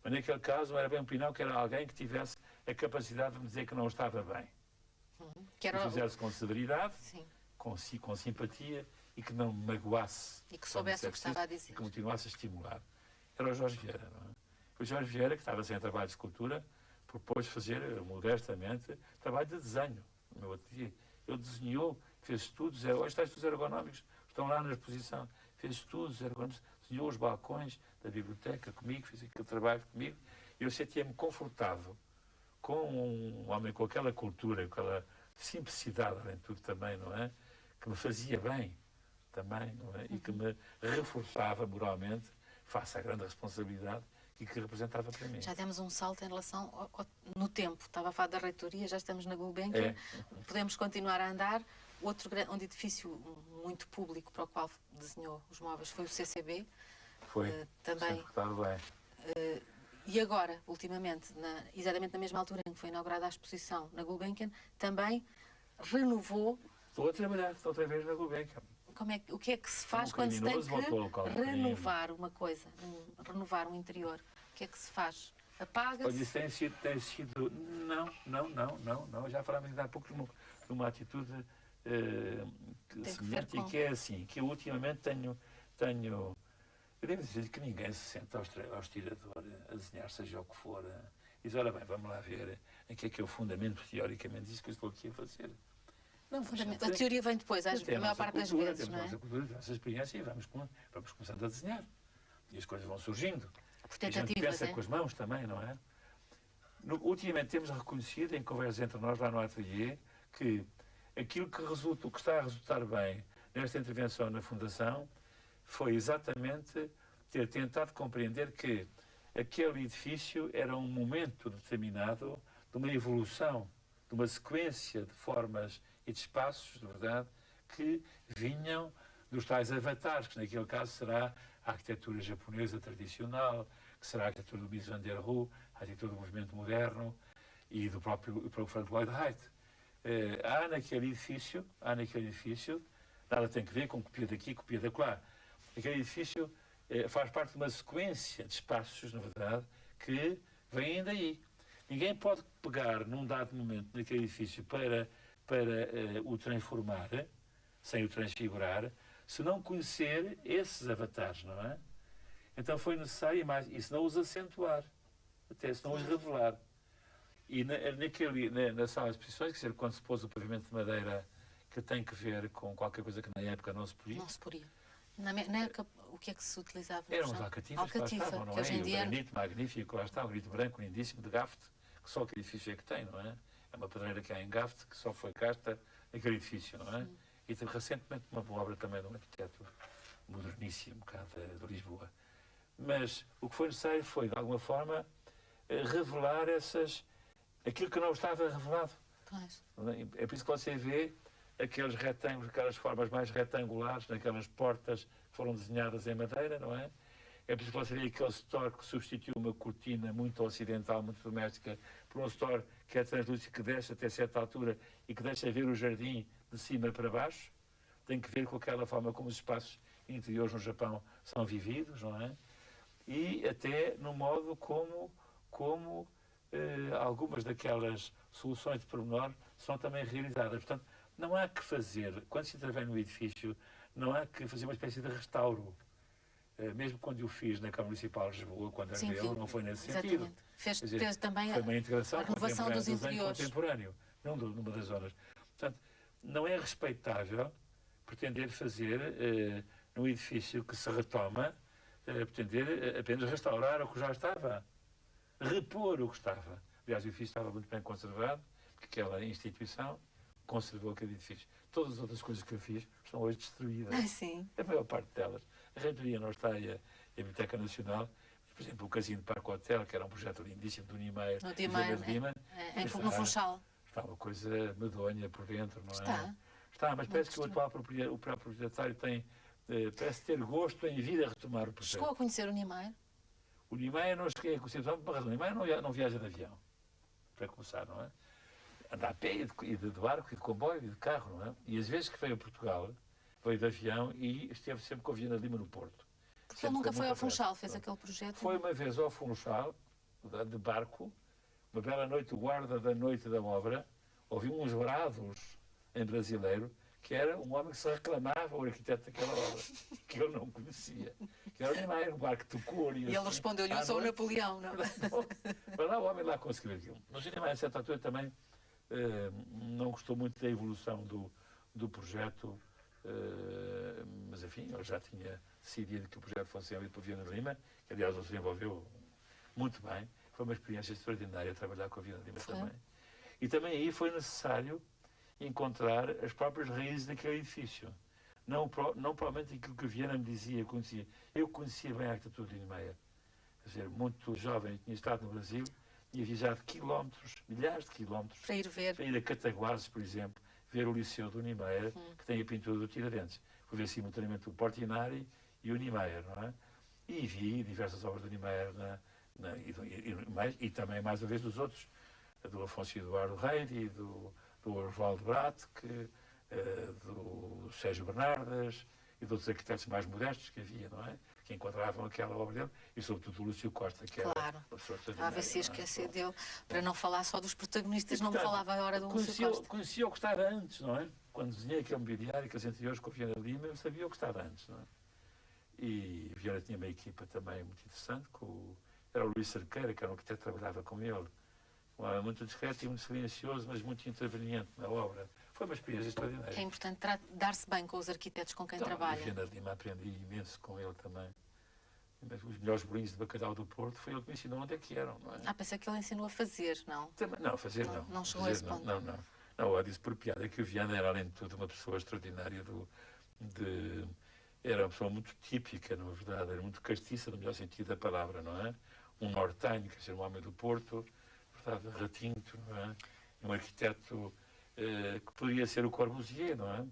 Mas naquele caso não era bem um Pinóquio, era alguém que tivesse a capacidade de me dizer que não estava bem. Que Que era o fizesse com severidade, sim, com simpatia e que não me magoasse. e que soubesse o que estava a dizer. E que continuasse a estimular. Era o Jorge Vieira, não é? O Jorge Vieira, que estava sem trabalho de escultura, propôs fazer, modestamente, trabalho de desenho no meu ateliê. Ele desenhou, fez estudos, hoje está estudos ergonómicos, estão lá na exposição, fez estudos ergonómicos, desenhou os balcões da biblioteca comigo, fez aquele trabalho comigo, e eu sentia-me confortável com um homem com aquela cultura, com aquela simplicidade, além de tudo também, não é? Que me fazia bem também, não é? E que me reforçava moralmente face à grande responsabilidade e que representava para mim. Já demos um salto em relação no tempo. Estava a falar da reitoria, já estamos na Gulbenkian. Podemos continuar a andar. Outro grande edifício muito público para o qual desenhou os móveis foi o CCB. Foi, também. sempre estava bem. E agora, ultimamente, exatamente na mesma altura em que foi inaugurada a exposição na Gulbenkian, também renovou. Estou a trabalhar, estou outra vez na Gulbenkian. O que é que se faz Um quando se tem criminoso voltou ao local que do crime. renovar uma coisa, renovar um interior? O que é que se faz? Olha, Apaga-se? isso tem sido... Não. Já falámos há pouco de uma atitude semelhante e que é assim, que eu ultimamente tenho... Eu devo dizer que ninguém se sente aos tirador a desenhar, seja o que for. E diz, ora bem, vamos lá ver em que é o fundamento, teoricamente, disso que eu estou aqui a fazer. Não, A teoria vem depois, a maior parte das vezes, não é? Temos a nossa cultura, a nossa experiência e vamos começando a desenhar. E as coisas vão surgindo. Por E a gente tentativas, pensa com as mãos também, não é? Ultimamente temos reconhecido, em conversas entre nós lá no ateliê, que aquilo o que está a resultar bem nesta intervenção na Fundação foi exatamente ter tentado compreender que aquele edifício era um momento determinado de uma evolução, de uma sequência de formas e de espaços, de verdade, que vinham dos tais avatares, que naquele caso será a arquitetura japonesa tradicional, que será a arquitetura do Mies van der Rohe, a arquitetura do movimento moderno e do próprio Frank Lloyd Wright. Há naquele edifício, nada tem que ver com copia daqui, copia de lá. Aquele edifício faz parte de uma sequência de espaços, na verdade, que vêm daí. Ninguém pode pegar num dado momento naquele edifício para o transformar, sem o transfigurar, se não conhecer esses avatares, não é? Então foi necessário, e se não os acentuar, até se não os revelar. E na sala de exposições, quer dizer, quando se pôs o pavimento de madeira que tem que ver com qualquer coisa que na época não se podia. Não se podia. Na época, o que é que se utilizava? Eram os alcatifas que lá estavam, não que é? hoje em E o dia... granito magnífico, lá está, o granito branco, lindíssimo, de Gafte, que só aquele edifício é que tem, não é? É uma pedreira que há em Gafte, que só foi casta naquele edifício, não é? E teve recentemente uma boa obra também de um arquiteto moderníssimo, cá de Lisboa. Mas o que foi necessário foi, de alguma forma, revelar aquilo que não estava revelado. Pois. É por isso que você vê aqueles retângulos, aquelas formas mais retangulares, naquelas portas que foram desenhadas em madeira, não é? É por isso que você vê aquele store que substituiu uma cortina muito ocidental, muito doméstica, por um store que é translúcido, que desce até certa altura e que deixa ver o jardim de cima para baixo. Tem que ver com aquela forma como os espaços interiores no Japão são vividos, não é? E até no modo como algumas daquelas soluções de pormenor são também realizadas. Portanto, não há que fazer, quando se intervém no edifício, não há que fazer uma espécie de restauro. Mesmo quando eu fiz na Câmara Municipal de Lisboa, quando era eu, não foi nesse sentido. Fez também foi uma integração a renovação dos interiores. Contemporâneo, não numa das zonas. Portanto, não é respeitável pretender fazer num edifício que se retoma, pretender apenas restaurar o que já estava, repor o que estava. Aliás, o edifício estava muito bem conservado, porque aquela instituição conservou aquele edifício. Todas as outras coisas que eu fiz estão hoje destruídas. Sim. A maior parte delas. A reitoria não está e a Biblioteca Nacional. Por exemplo, o Casino de Parque Hotel, que era um projeto lindíssimo do Niemeyer, no Lima, no Funchal. Está uma coisa medonha por dentro, não é? Está, mas parece que o próprio proprietário tem, parece ter gosto em vir a retomar o projeto. Chegou a conhecer o Niemeyer? O Niemeyer não cheguei a conhecer, por uma razão. O Niemeyer não viaja de avião, para começar, não é? Anda a pé e de barco, e de comboio, e de carro, não é? E às vezes que veio a Portugal, veio de avião e esteve sempre com a Viana Lima no Porto. Porque ele nunca foi ao Funchal, fez aquele projeto? Foi uma vez ao Funchal, de barco, uma bela noite, o guarda da noite da obra, ouviu uns brados em brasileiro, que era um homem que se reclamava, o arquiteto daquela obra, que ele não conhecia. Que era o Niemeyer, um barco de cor. E ele respondeu-lhe, eu sou o Napoleão, não é? Mas lá o homem lá conseguiu aquilo. Mas o Niemeyer, a certa altura, também não gostou muito da evolução do projeto, mas enfim, ele já tinha decidido que o projeto fosse enviado para Viana Lima, que aliás ele se desenvolveu muito bem. Foi uma experiência extraordinária trabalhar com a Viana Lima também. E também aí foi necessário encontrar as próprias raízes daquele edifício. Não provavelmente aquilo que a Viana me dizia, conhecia. Eu conhecia bem a arquitetura de Niemeyer. Quer dizer, muito jovem, tinha estado no Brasil, tinha viajado quilómetros, milhares de quilómetros, para ir a Cataguases, por exemplo, ver o Liceu do Niemeyer, que tem a pintura do Tiradentes. Fui ver simultaneamente o Portinari e o Niemeyer, não é? E vi diversas obras do Niemeyer e também, mais uma vez, dos outros, do Afonso Eduardo Reide e do Oswaldo Bratt, do Sérgio Bernardas e de outros arquitetos mais modestos que havia, não é? Que enquadravam aquela obra dele, e sobretudo o Lúcio Costa, que era uma pessoa extraordinária. A ver se esquecer dele, para não falar só dos protagonistas, não me falava a hora do Lúcio Costa. Conhecia o que estava antes, não é? Quando desenhei aquele mobiliário, aqueles interiores com a Viana Lima, eu sabia o que estava antes, não é? E Viana tinha uma equipa também muito interessante, era o Luís Cerqueira, que era um arquiteto que trabalhava com ele. Muito discreto e muito silencioso, mas muito interveniente na obra. Foi uma experiência extraordinária. É importante dar-se bem com os arquitetos com quem trabalha. Viana Lima, aprendi imenso com ele também. Os melhores bolinhos de bacalhau do Porto, foi ele que me ensinou onde é que eram, não é? Pensei que ele ensinou a fazer, não? Não, fazer não. Não chegou a esse ponto. Não, eu disse por piada que o Viana era, além de tudo, uma pessoa extraordinária era uma pessoa muito típica, na verdade, era muito castiça, no melhor sentido da palavra, não é? Um nortenho, quer dizer, um homem do Porto, verdade, retinto, não é? Um arquiteto que poderia ser o Corbusier, não é?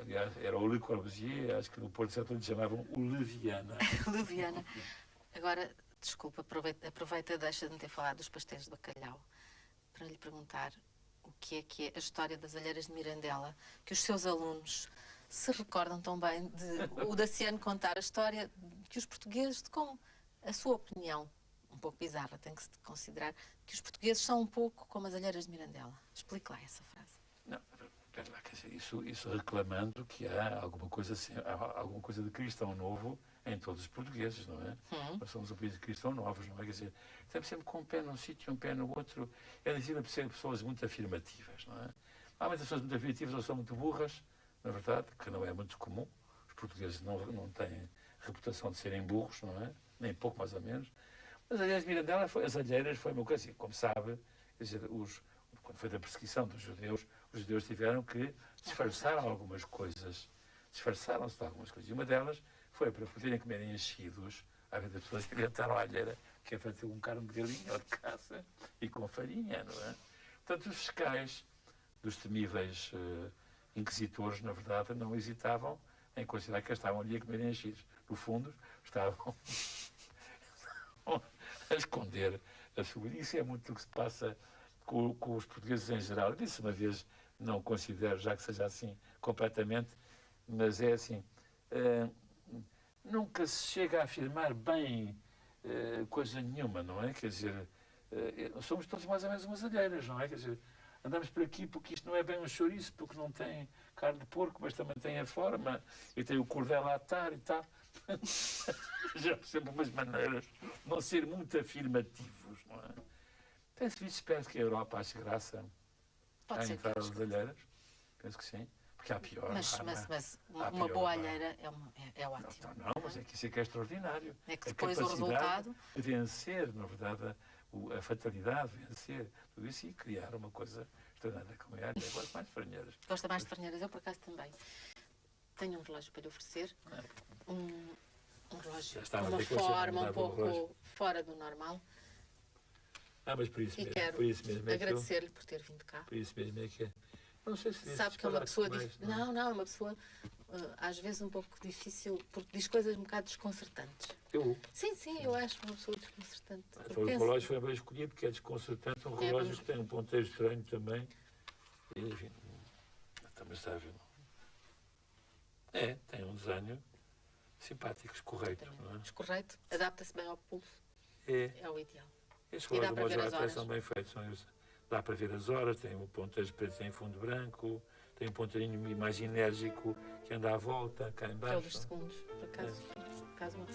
Aliás, era o Le Corbusier, acho que no Porto Santo lhe chamavam o Leviana. Leviana. Agora, desculpa, aproveita, deixa de me ter falado dos pastéis de bacalhau, para lhe perguntar o que é a história das alheiras de Mirandela, que os seus alunos se recordam tão bem de o Daciano contar a história que os portugueses, de como a sua opinião, um pouco bizarra, tem que se considerar, que os portugueses são um pouco como as alheiras de Mirandela. Explique lá essa frase. Não, espera lá, quer dizer, isso reclamando que há alguma coisa de cristão novo em todos os portugueses, não é? Nós somos um país de cristãos novos, não é? Quer dizer, estamos sempre com um pé num sítio, um pé no outro. É difícil ser pessoas muito afirmativas, não é? Há muitas pessoas muito afirmativas ou são muito burras, na verdade, que não é muito comum. Os portugueses não têm reputação de serem burros, não é? Nem pouco, mais ou menos. Mas, aliás, Mirandela, as alheiras foi uma coisa assim, como sabe, quer dizer, quando foi da perseguição dos judeus, os judeus tiveram que disfarçar algumas coisas. Disfarçaram-se de algumas coisas. E uma delas foi para poderem comer enchidos. Há vezes as pessoas inventaram a alheira que é feita com carne de galinha ou de caça e com farinha, não é? Portanto, os fiscais dos temíveis inquisitores, na verdade, não hesitavam em considerar que estavam ali a comer enchidos. No fundo, estavam a esconder a sua. Isso é muito o que se passa com os portugueses em geral. Eu disse uma vez, não considero já que seja assim completamente, mas é assim, nunca se chega a afirmar bem coisa nenhuma, não é? Quer dizer, somos todos mais ou menos umas alheiras, não é? Quer dizer, andamos por aqui porque isto não é bem um chouriço, porque não tem carne de porco, mas também tem a forma, e tem o cordel a atar e tal. Já sempre umas maneiras de não ser muito afirmativos, não é? Tem-se visto, espero que a Europa ache graça Pode a ser entrar que às alheiras. Penso que sim. Porque há pior. Mas há uma pior, boa há. alheira é ótimo. Não, mas é que isso é que é extraordinário. É que A depois o capacidade resultado. de vencer, na verdade, a fatalidade, vencer tudo isso e criar uma coisa extraordinária como é. Eu gosto mais de farinheiras. Gosta mais de farinheiras? Eu, por acaso, também. Tenho um relógio para lhe oferecer. Um relógio com uma forma um pouco fora do normal. Mas por isso E mesmo. quero Por isso mesmo agradecer-lhe por ter vindo cá. Por isso mesmo é que é. Não sei se Sabe que é uma pessoa mais, não, é uma pessoa às vezes um pouco difícil, porque diz coisas um bocado desconcertantes. Eu? Sim, eu acho uma pessoa desconcertante. Então, o relógio foi bem escolhido, porque é desconcertante. Um relógio que tem um ponteiro estranho também. E, enfim, também sabe. Tem um desenho simpático, escorreito. Não é? Escorreito, adapta-se bem ao pulso. É o ideal. Estes E dá para relógios ver as horas. são bem feitos. Dá para ver as horas, tem um ponteiro preto em fundo branco, tem um ponteirinho mais enérgico que anda à volta, cá em baixo. É o dos segundos, por acaso. Caso uma...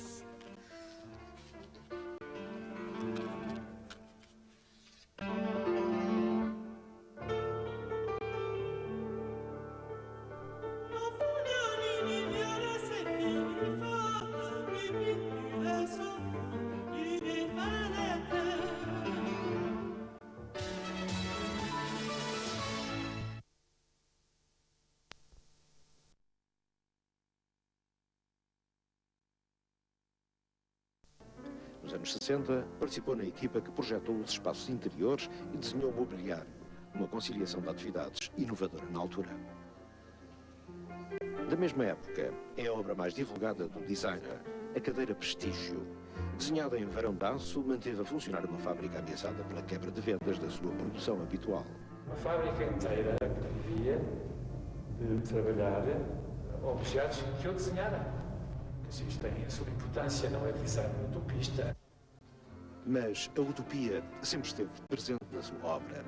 Nos anos 60, participou na equipa que projetou os espaços interiores e desenhou o mobiliário, uma conciliação de atividades inovadora na altura. Da mesma época, é a obra mais divulgada do designer, a cadeira Prestígio. Desenhada em Varão de Aço, manteve a funcionar uma fábrica ameaçada pela quebra de vendas da sua produção habitual. Uma fábrica inteira que vivia de trabalhar objetos que eu desenhara. Isto tem a sua importância, não é design utopista. Mas a utopia sempre esteve presente na sua obra.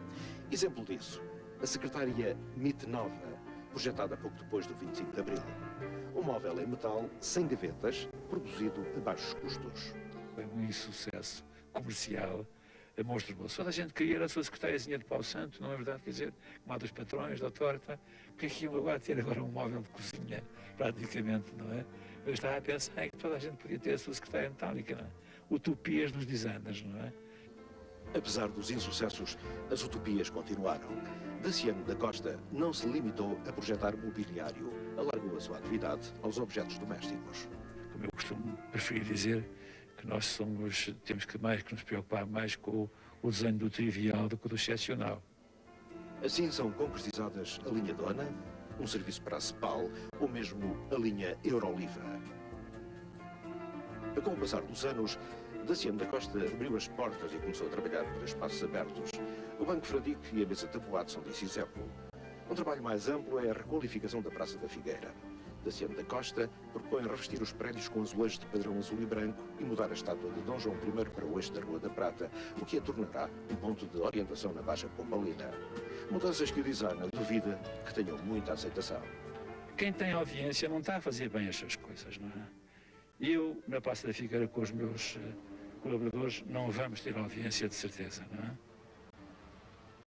Exemplo disso, a secretária MIT Nova, projetada pouco depois do 25 de Abril. Um móvel em metal, sem gavetas, produzido a baixos custos. Foi um insucesso comercial monstruoso. Toda a gente queria a sua secretáriazinha de pau santo, não é verdade? Quer dizer, como a dos patrões, da torta, porque aqui iam agora ter agora um móvel de cozinha, praticamente, não é? Eu estava a pensar que toda a gente podia ter a sua secretária metálica, não é? Utopias dos designers, não é? Apesar dos insucessos, as utopias continuaram. Daciano da Costa não se limitou a projetar mobiliário, alargou a sua atividade aos objetos domésticos. Como eu costumo preferir dizer, que nós temos que nos preocupar mais com o desenho do trivial do que do excepcional. Assim são concretizadas a linha Dona, um serviço para a CEPAL ou mesmo a linha Euroliva. Com o passar dos anos, Daciano da Costa abriu as portas e começou a trabalhar para espaços abertos. O Banco Fradique e a Mesa Tabuado são desse exemplo. Um trabalho mais amplo é a requalificação da Praça da Figueira. Daciano da Costa propõe revestir os prédios com azulejos de padrão azul e branco e mudar a estátua de Dom João I para o eixo da Rua da Prata, o que a tornará um ponto de orientação na Baixa Pombalina. Mudanças que o designer duvida que tenham muita aceitação. Quem tem audiência não está a fazer bem as suas coisas, não é? Eu, na Praça da Figueira, com os meus colaboradores, não vamos ter audiência de certeza, não é?